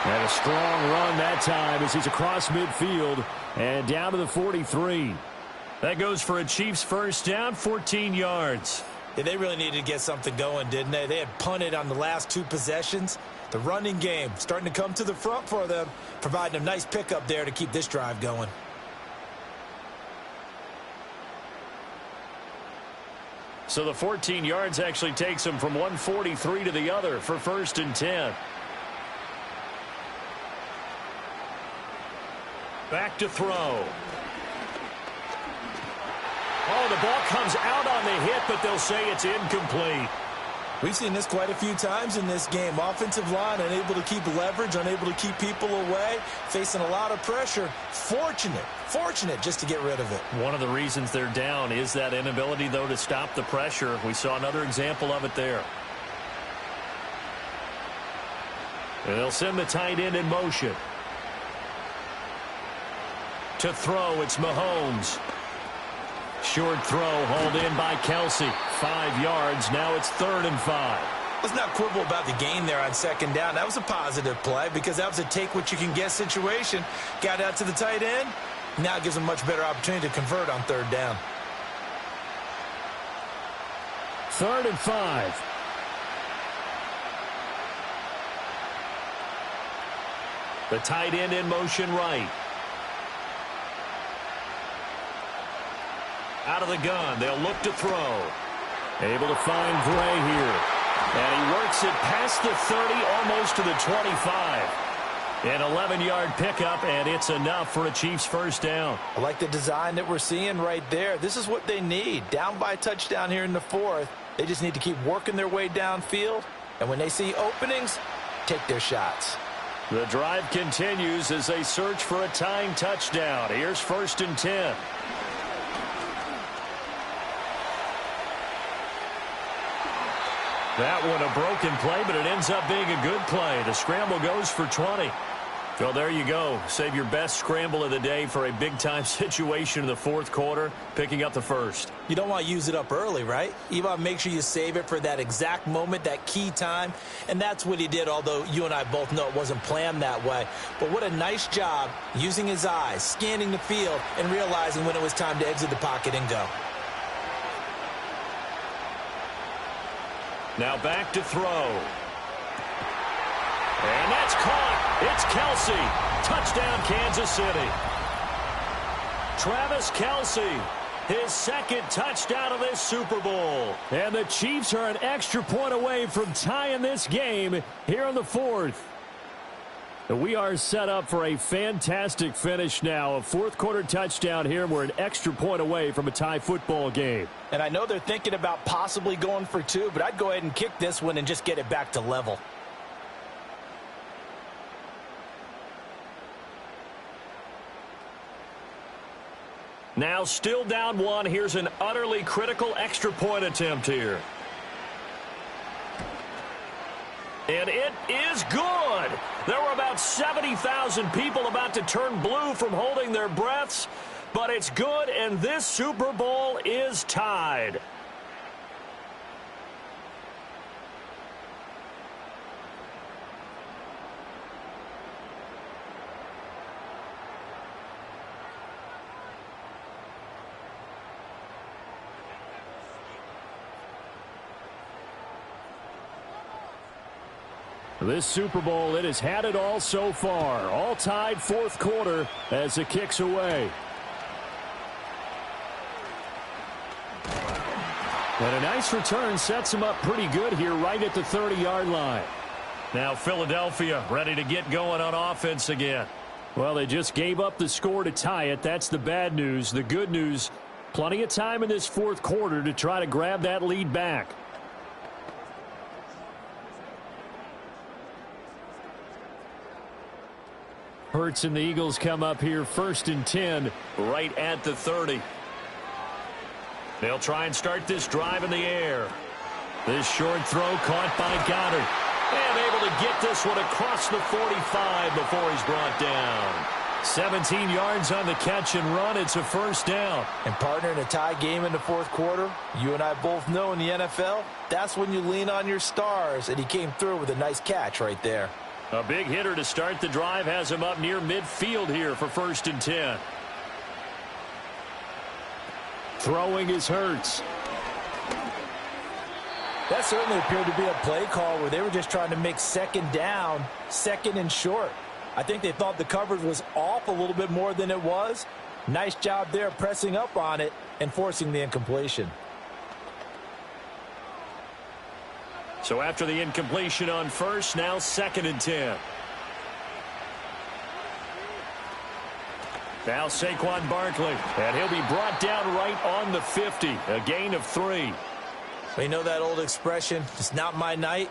And a strong run that time as he's across midfield and down to the 43. That goes for a Chiefs 1st down, 14 yards. Yeah, they really needed to get something going, didn't they? They had punted on the last 2 possessions. The running game starting to come to the front for them, providing a nice pickup there to keep this drive going. So the 14 yards actually takes them from 143 to the other for 1st and 10. Back to throw. Oh, the ball comes out on the hit, but they'll say it's incomplete. We've seen this quite a few times in this game. Offensive line unable to keep leverage, unable to keep people away, facing a lot of pressure. Fortunate just to get rid of it. One of the reasons they're down is that inability, though, to stop the pressure. We saw another example of it there. And they'll send the tight end in motion. To throw, it's Mahomes. Short throw, hauled in by Kelsey. 5 yards, now it's 3rd and 5. Let's not quibble about the gain there on 2nd down. That was a positive play because that was a take-what-you-can-get situation. Got out to the tight end. Now it gives them much better opportunity to convert on 3rd down. 3rd and 5. The tight end in motion right. Out of the gun, they'll look to throw. Able to find Gray here. And he works it past the 30, almost to the 25. An 11-yard pickup, and it's enough for a Chiefs first down. I like the design that we're seeing right there. This is what they need. Down by a touchdown here in the fourth. They just need to keep working their way downfield. And when they see openings, take their shots. The drive continues as they search for a tying touchdown. Here's 1st and 10. That one a broken play, but it ends up being a good play. The scramble goes for 20. Well, there you go. Save your best scramble of the day for a big-time situation in the fourth quarter, picking up the first. You don't want to use it up early, right? You want to make sure you save it for that exact moment, that key time. And that's what he did, although you and I both know it wasn't planned that way. But what a nice job using his eyes, scanning the field, and realizing when it was time to exit the pocket and go. Now back to throw. And that's caught. It's Kelsey. Touchdown, Kansas City. Travis Kelsey, his second touchdown of this Super Bowl. And the Chiefs are an extra point away from tying this game here in the fourth. We are set up for a fantastic finish now. A fourth-quarter touchdown here. We're an extra point away from a tie football game. And I know they're thinking about possibly going for two, but I'd go ahead and kick this one and just get it back to level. Now still down one. Here's an utterly critical extra point attempt here. And it is good. There were about 70,000 people about to turn blue from holding their breaths, but it's good, and this Super Bowl is tied. This Super Bowl, it has had it all so far. All tied fourth quarter as it kicks away. And a nice return sets him up pretty good here right at the 30-yard line. Now Philadelphia ready to get going on offense again. Well, they just gave up the score to tie it. That's the bad news. The good news, plenty of time in this fourth quarter to try to grab that lead back. Hurts and the Eagles come up here 1st and 10. Right at the 30. They'll try and start this drive in the air. This short throw caught by Goddard. And able to get this one across the 45 before he's brought down. 17 yards on the catch and run. It's a first down. And partner, in a tie game in the fourth quarter, you and I both know in the NFL, that's when you lean on your stars. And he came through with a nice catch right there. A big hitter to start the drive has him up near midfield here for 1st and 10. Throwing is Hurts. That certainly appeared to be a play call where they were just trying to make second down, second and short. I think they thought the coverage was off a little bit more than it was. Nice job there pressing up on it and forcing the incompletion. So after the incompletion on first, now 2nd and 10. Now Saquon Barkley, and he'll be brought down right on the 50, a gain of 3. You know that old expression, it's not my night?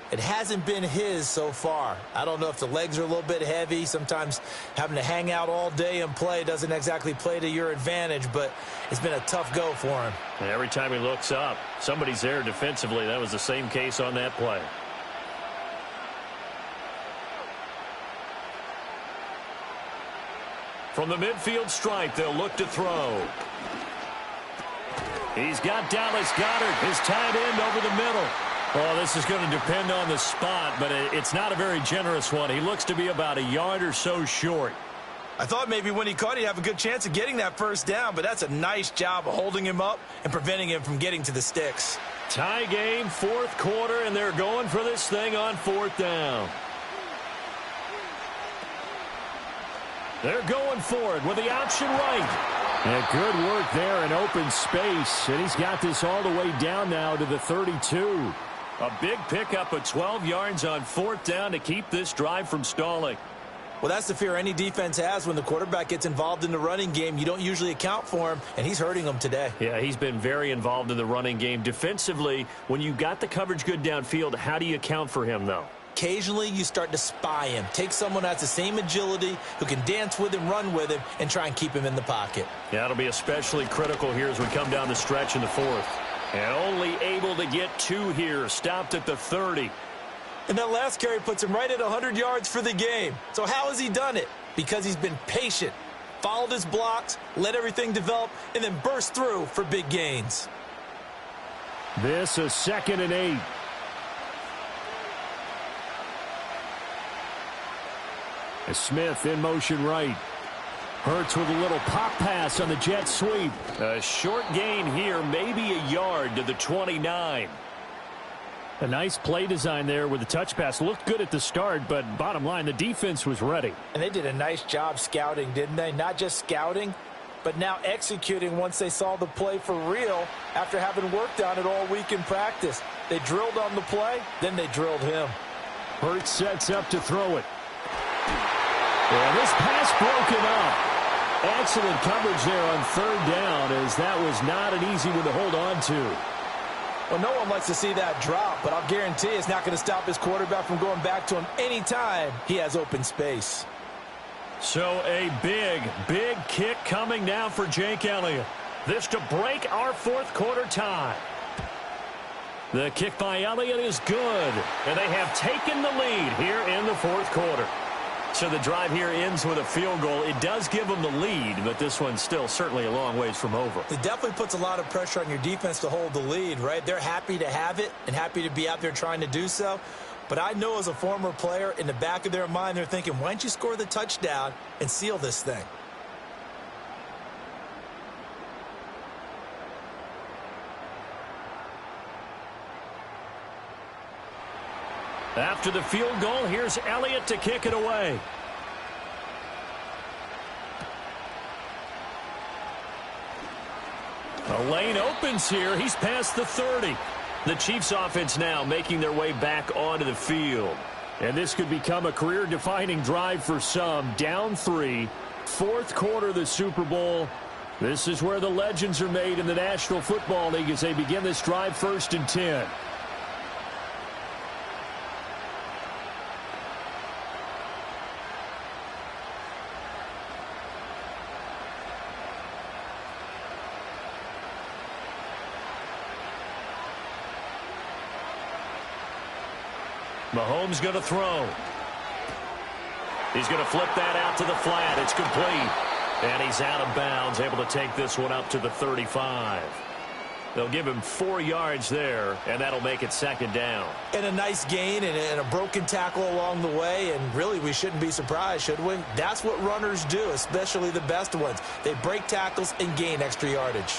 It hasn't been his so far. I don't know if the legs are a little bit heavy. Sometimes having to hang out all day and play doesn't exactly play to your advantage, but it's been a tough go for him. And every time he looks up, somebody's there defensively. That was the same case on that play. From the midfield stripe, they'll look to throw. He's got Dallas Goedert, his tight end, over the middle. Oh, this is going to depend on the spot, but it's not a very generous one. He looks to be about a yard or so short. I thought maybe when he caught, he'd have a good chance of getting that first down, but that's a nice job of holding him up and preventing him from getting to the sticks. Tie game, fourth quarter, and they're going for this thing on 4th down. They're going for it with the option right. And good work there in open space. And he's got this all the way down now to the 32. A big pickup of 12 yards on 4th down to keep this drive from stalling. Well, that's the fear any defense has when the quarterback gets involved in the running game. You don't usually account for him, and he's hurting them today. Yeah, he's been very involved in the running game. Defensively, when you got the coverage good downfield, how do you account for him, though? Occasionally, you start to spy him. Take someone who has the same agility, who can dance with him, run with him, and try and keep him in the pocket. Yeah, it'll be especially critical here as we come down the stretch in the 4th. And only able to get 2 here, stopped at the 30. And that last carry puts him right at 100 yards for the game. So how has he done it? Because he's been patient, followed his blocks, let everything develop, and then burst through for big gains. This is 2nd and 8. Smith in motion right. Hurts with a little pop pass on the jet sweep. A short gain here, maybe a yard to the 29. A nice play design there with the touch pass. Looked good at the start, but bottom line, the defense was ready. And they did a nice job scouting, didn't they? Not just scouting, but now executing once they saw the play for real after having worked on it all week in practice. They drilled on the play, then they drilled him. Hurts sets up to throw it. And this pass broken up. Excellent coverage there on 3rd down, as that was not an easy one to hold on to. Well, no one likes to see that drop, but I'll guarantee it's not going to stop his quarterback from going back to him anytime he has open space. So a big, big kick coming now for Jake Elliott. This to break our 4th quarter tie. The kick by Elliott is good, and they have taken the lead here in the 4th quarter. So the drive here ends with a field goal. It does give them the lead, but this one's still certainly a long ways from over. It definitely puts a lot of pressure on your defense to hold the lead, right? They're happy to have it and happy to be out there trying to do so. But I know as a former player, in the back of their mind, they're thinking, why don't you score the touchdown and seal this thing? After the field goal, here's Elliott to kick it away. A lane opens here. He's past the 30. The Chiefs offense now making their way back onto the field. And this could become a career-defining drive for some. Down 3, 4th quarter of the Super Bowl. This is where the legends are made in the National Football League as they begin this drive 1st and 10. Mahomes going to throw. He's going to flip that out to the flat. It's complete. And he's out of bounds, able to take this one up to the 35. They'll give him 4 yards there, and that'll make it 2nd down. And a nice gain and a broken tackle along the way, and really we shouldn't be surprised, should we? That's what runners do, especially the best ones. They break tackles and gain extra yardage.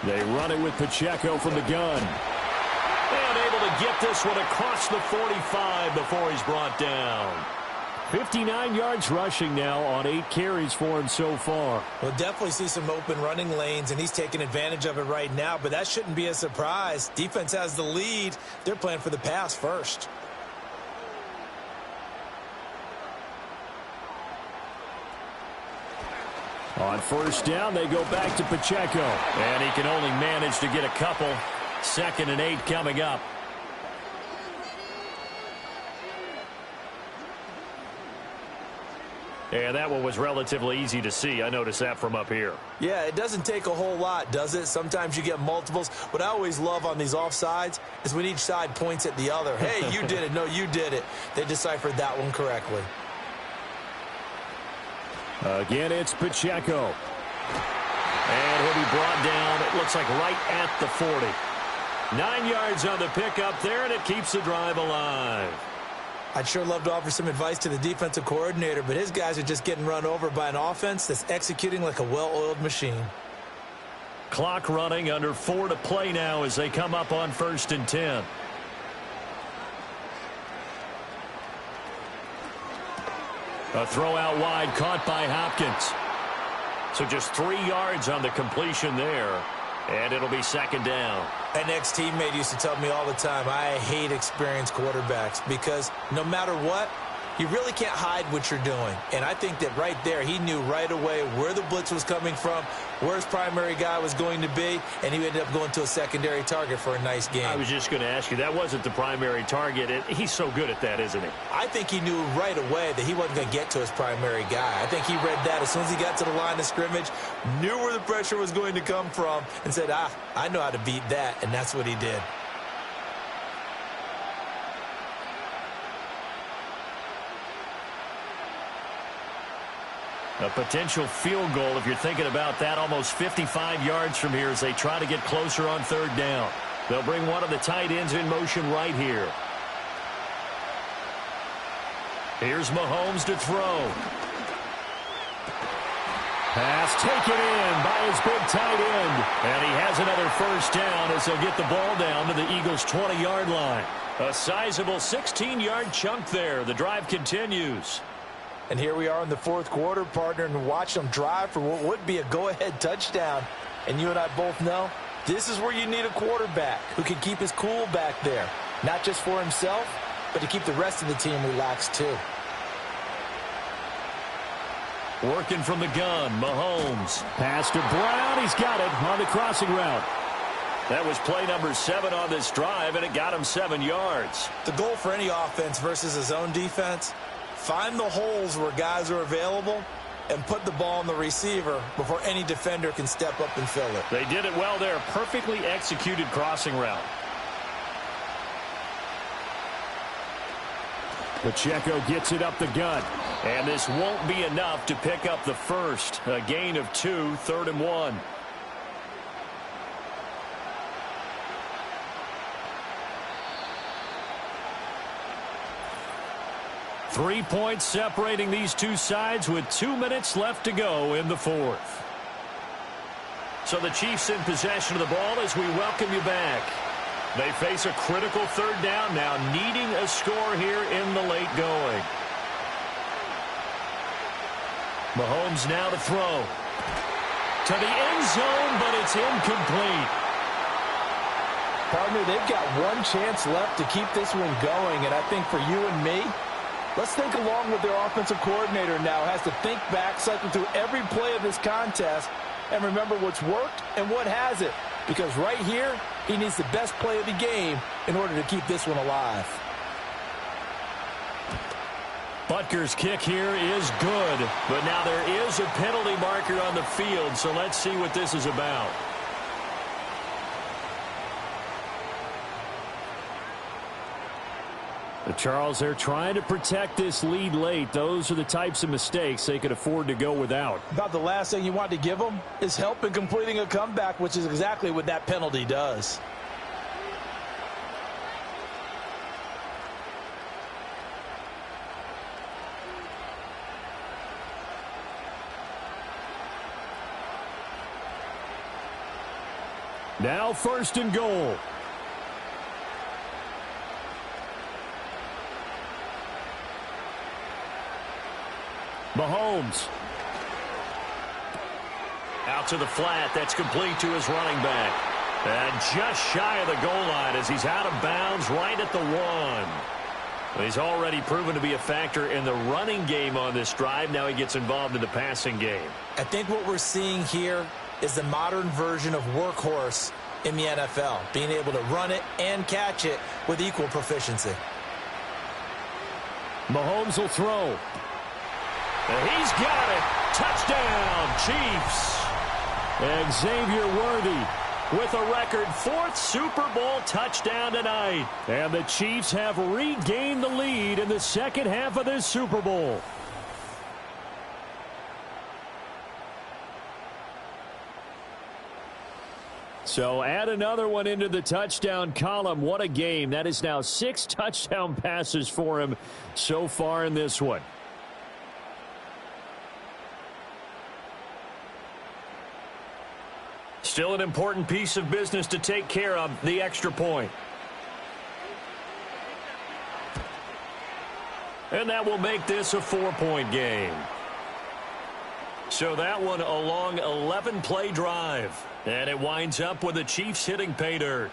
They run it with Pacheco from the gun. And able to get this one across the 45 before he's brought down. 59 yards rushing now on 8 carries for him so far. We'll definitely see some open running lanes, and he's taking advantage of it right now, but that shouldn't be a surprise. Defense has the lead. They're playing for the pass first. On 1st down, they go back to Pacheco. And he can only manage to get a couple. 2nd and 8 coming up. And that one was relatively easy to see. I noticed that from up here. Yeah, it doesn't take a whole lot, does it? Sometimes you get multiples. What I always love on these offsides is when each side points at the other. Hey, you did it. No, you did it. They deciphered that one correctly. Again, it's Pacheco. And he'll be brought down, it looks like right at the 40. 9 yards on the pickup there, and it keeps the drive alive. I'd sure love to offer some advice to the defensive coordinator, but his guys are just getting run over by an offense that's executing like a well-oiled machine. Clock running, under 4 to play now as they come up on 1st and 10. A throw out wide caught by Hopkins. So just 3 yards on the completion there. And it'll be second down. An ex-teammate used to tell me all the time, I hate experienced quarterbacks because no matter what, you really can't hide what you're doing. And I think that right there, he knew right away where the blitz was coming from, where his primary guy was going to be, and he ended up going to a secondary target for a nice game. I was just going to ask you, that wasn't the primary target. He's so good at that, isn't he? I think he knew right away that he wasn't going to get to his primary guy. I think he read that as soon as he got to the line of scrimmage, knew where the pressure was going to come from, and said, I know how to beat that, and that's what he did. A potential field goal, if you're thinking about that, almost 55 yards from here as they try to get closer on third down. They'll bring one of the tight ends in motion right here. Here's Mahomes to throw. Pass taken in by his big tight end. And he has another first down as they'll get the ball down to the Eagles' 20-yard line. A sizable 16-yard chunk there. The drive continues. And here we are in the fourth quarter, partner, and watch them drive for what would be a go-ahead touchdown. And you and I both know this is where you need a quarterback who can keep his cool back there, not just for himself, but to keep the rest of the team relaxed too. Working from the gun, Mahomes. Pass to Brown. He's got it on the crossing route. That was play number 7 on this drive, and it got him 7 yards. The goal for any offense versus his own defense, find the holes where guys are available and put the ball on the receiver before any defender can step up and fill it. They did it well there. Perfectly executed crossing route. Pacheco gets it up the gut. And this won't be enough to pick up the first. A gain of 2, 3rd and 1. Three points separating these two sides with 2 minutes left to go in the fourth. So the Chiefs in possession of the ball as we welcome you back. They face a critical third down now, needing a score here in the late going. Mahomes now to throw. To the end zone, but it's incomplete. Partner, they've got one chance left to keep this one going, and I think for you and me, let's think along with their offensive coordinator now. Has to think back, cycle through every play of this contest, and remember what's worked and what hasn't. Because right here, he needs the best play of the game in order to keep this one alive. Butker's kick here is good, but now there is a penalty marker on the field, so let's see what this is about. Charles, they're trying to protect this lead late. Those are the types of mistakes they could afford to go without. About the last thing you want to give them is help in completing a comeback, which is exactly what that penalty does. Now 1st and goal. Mahomes. Out to the flat. That's complete to his running back. And just shy of the goal line as he's out of bounds right at the 1. He's already proven to be a factor in the running game on this drive. Now he gets involved in the passing game. I think what we're seeing here is the modern version of workhorse in the NFL, being able to run it and catch it with equal proficiency. Mahomes will throw. And he's got it. Touchdown, Chiefs. And Xavier Worthy with a record 4th Super Bowl touchdown tonight. And the Chiefs have regained the lead in the second half of this Super Bowl. So add another one into the touchdown column. What a game. That is now 6 touchdown passes for him so far in this one. Still an important piece of business to take care of, the extra point. And that will make this a 4-point game. So that one a long 11-play drive. And it winds up with the Chiefs hitting pay dirt.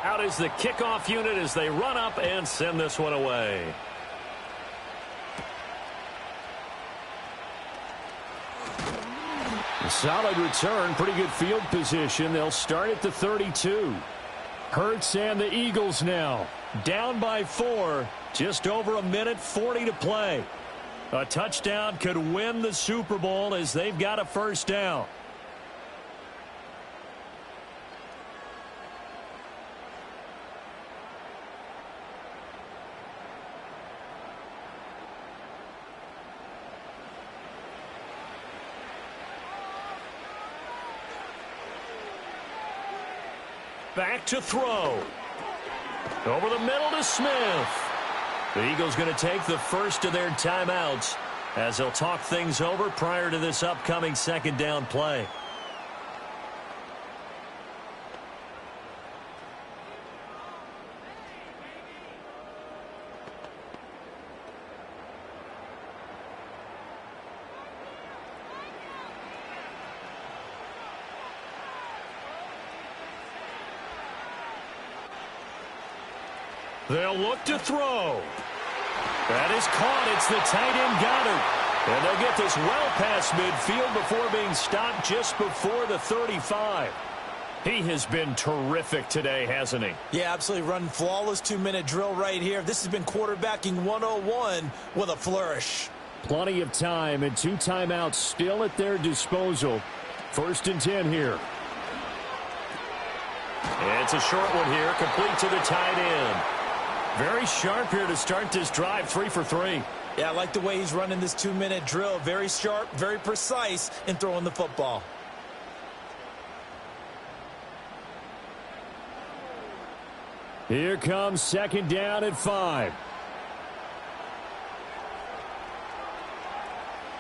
Out is the kickoff unit as they run up and send this one away. A solid return, pretty good field position. They'll start at the 32. Hurts and the Eagles now. Down by 4. Just over 1:40 to play. A touchdown could win the Super Bowl as they've got a first down. Back to throw. Over the middle to Smith. The Eagles going to take the first of their timeouts as they'll talk things over prior to this upcoming second down play. They'll look to throw. That is caught. It's the tight end Goddard. And they'll get this well past midfield before being stopped just before the 35. He has been terrific today, hasn't he? Yeah, absolutely. Running flawless 2-minute drill right here. This has been quarterbacking 101 with a flourish. Plenty of time and 2 timeouts still at their disposal. 1st and 10 here. It's a short one here, complete to the tight end. Very sharp here to start this drive, 3 for 3. Yeah, I like the way he's running this 2-minute drill. Very sharp, very precise in throwing the football. Here comes second down at 5.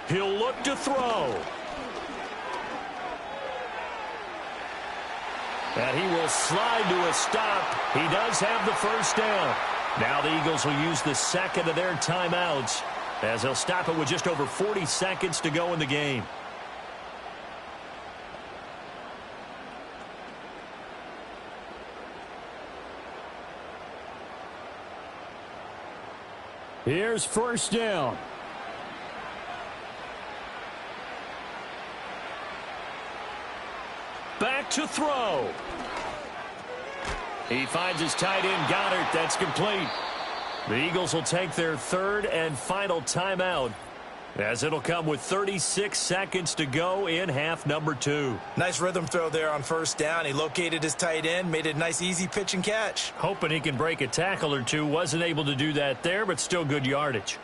He'll look to throw. And he will slide to a stop. He does have the first down. Now the Eagles will use the second of their timeouts as they'll stop it with just over 40 seconds to go in the game. Here's first down. Back to throw. He finds his tight end Goddard. That's complete. The Eagles will take their third and final timeout as it'll come with 36 seconds to go in half number 2. Nice rhythm throw there on first down. He located his tight end, made it a nice easy pitch and catch. Hoping he can break a tackle or two. Wasn't able to do that there, but still good yardage.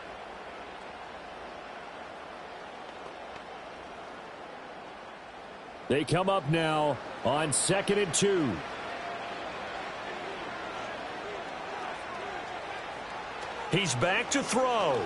They come up now on 2nd and 2. He's back to throw.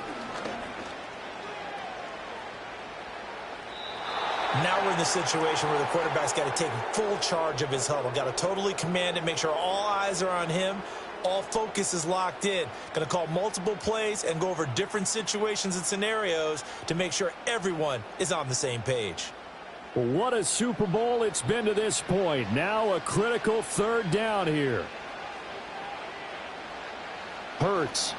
Now we're in the situation where the quarterback's got to take full charge of his huddle. Got to totally command it, make sure all eyes are on him. All focus is locked in. Going to call multiple plays and go over different situations and scenarios to make sure everyone is on the same page. What a Super Bowl it's been to this point. Now a critical third down here. Hurts.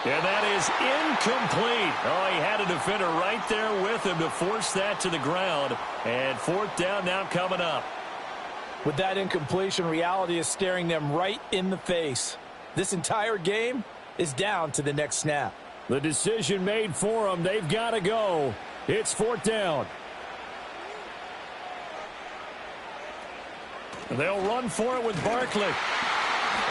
And that is incomplete. Oh, he had a defender right there with him to force that to the ground. And 4th down now coming up. With that incompletion, reality is staring them right in the face. This entire game is down to the next snap. The decision made for them. They've got to go. It's 4th down. They'll run for it with Barkley.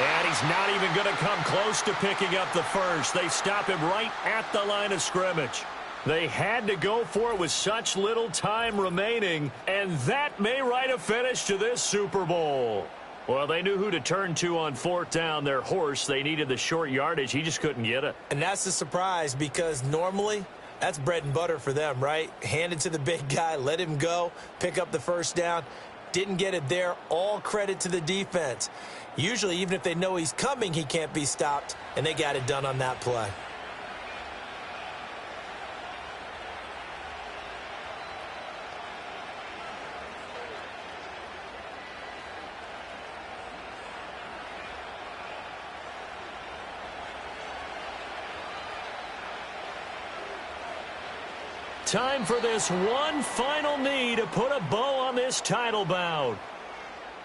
And he's not even going to come close to picking up the first. They stop him right at the line of scrimmage. They had to go for it with such little time remaining, and that may write a finish to this Super Bowl. Well, they knew who to turn to on fourth down. Their horse, they needed the short yardage. He just couldn't get it. And that's a surprise because normally that's bread and butter for them, right? Hand it to the big guy, let him go, pick up the first down. Didn't get it there. All credit to the defense. Usually, even if they know he's coming, he can't be stopped, and they got it done on that play. Time for this one final knee to put a bow on this title bout.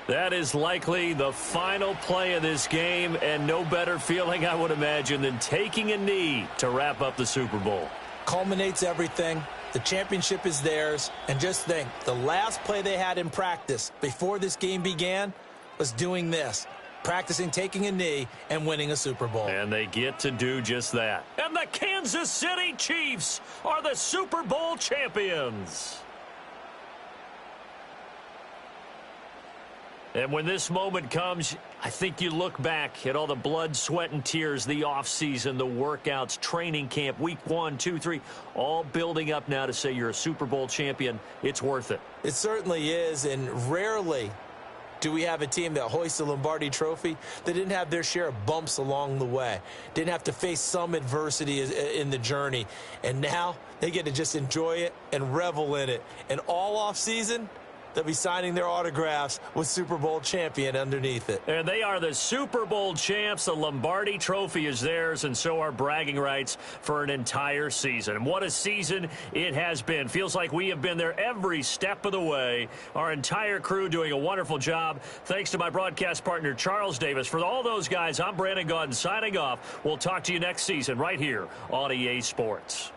That is likely the final play of this game, and no better feeling, I would imagine, than taking a knee to wrap up the Super Bowl. Culminates everything. The championship is theirs. And just think, the last play they had in practice before this game began was doing this. Practicing taking a knee and winning a Super Bowl. And they get to do just that. And the Kansas City Chiefs are the Super Bowl champions. And when this moment comes, I think you look back at all the blood, sweat, and tears, the offseason, the workouts, training camp, week 1, 2, 3, all building up now to say you're a Super Bowl champion. It's worth it. It certainly is, and rarely do we have a team that hoists the Lombardi Trophy that didn't have their share of bumps along the way, didn't have to face some adversity in the journey, and now they get to just enjoy it and revel in it. And all offseason, they'll be signing their autographs with Super Bowl champion underneath it. And they are the Super Bowl champs. The Lombardi Trophy is theirs, and so are bragging rights for an entire season. And what a season it has been. Feels like we have been there every step of the way. Our entire crew doing a wonderful job. Thanks to my broadcast partner, Charles Davis. For all those guys, I'm Brandon Gaudin signing off. We'll talk to you next season right here on EA Sports.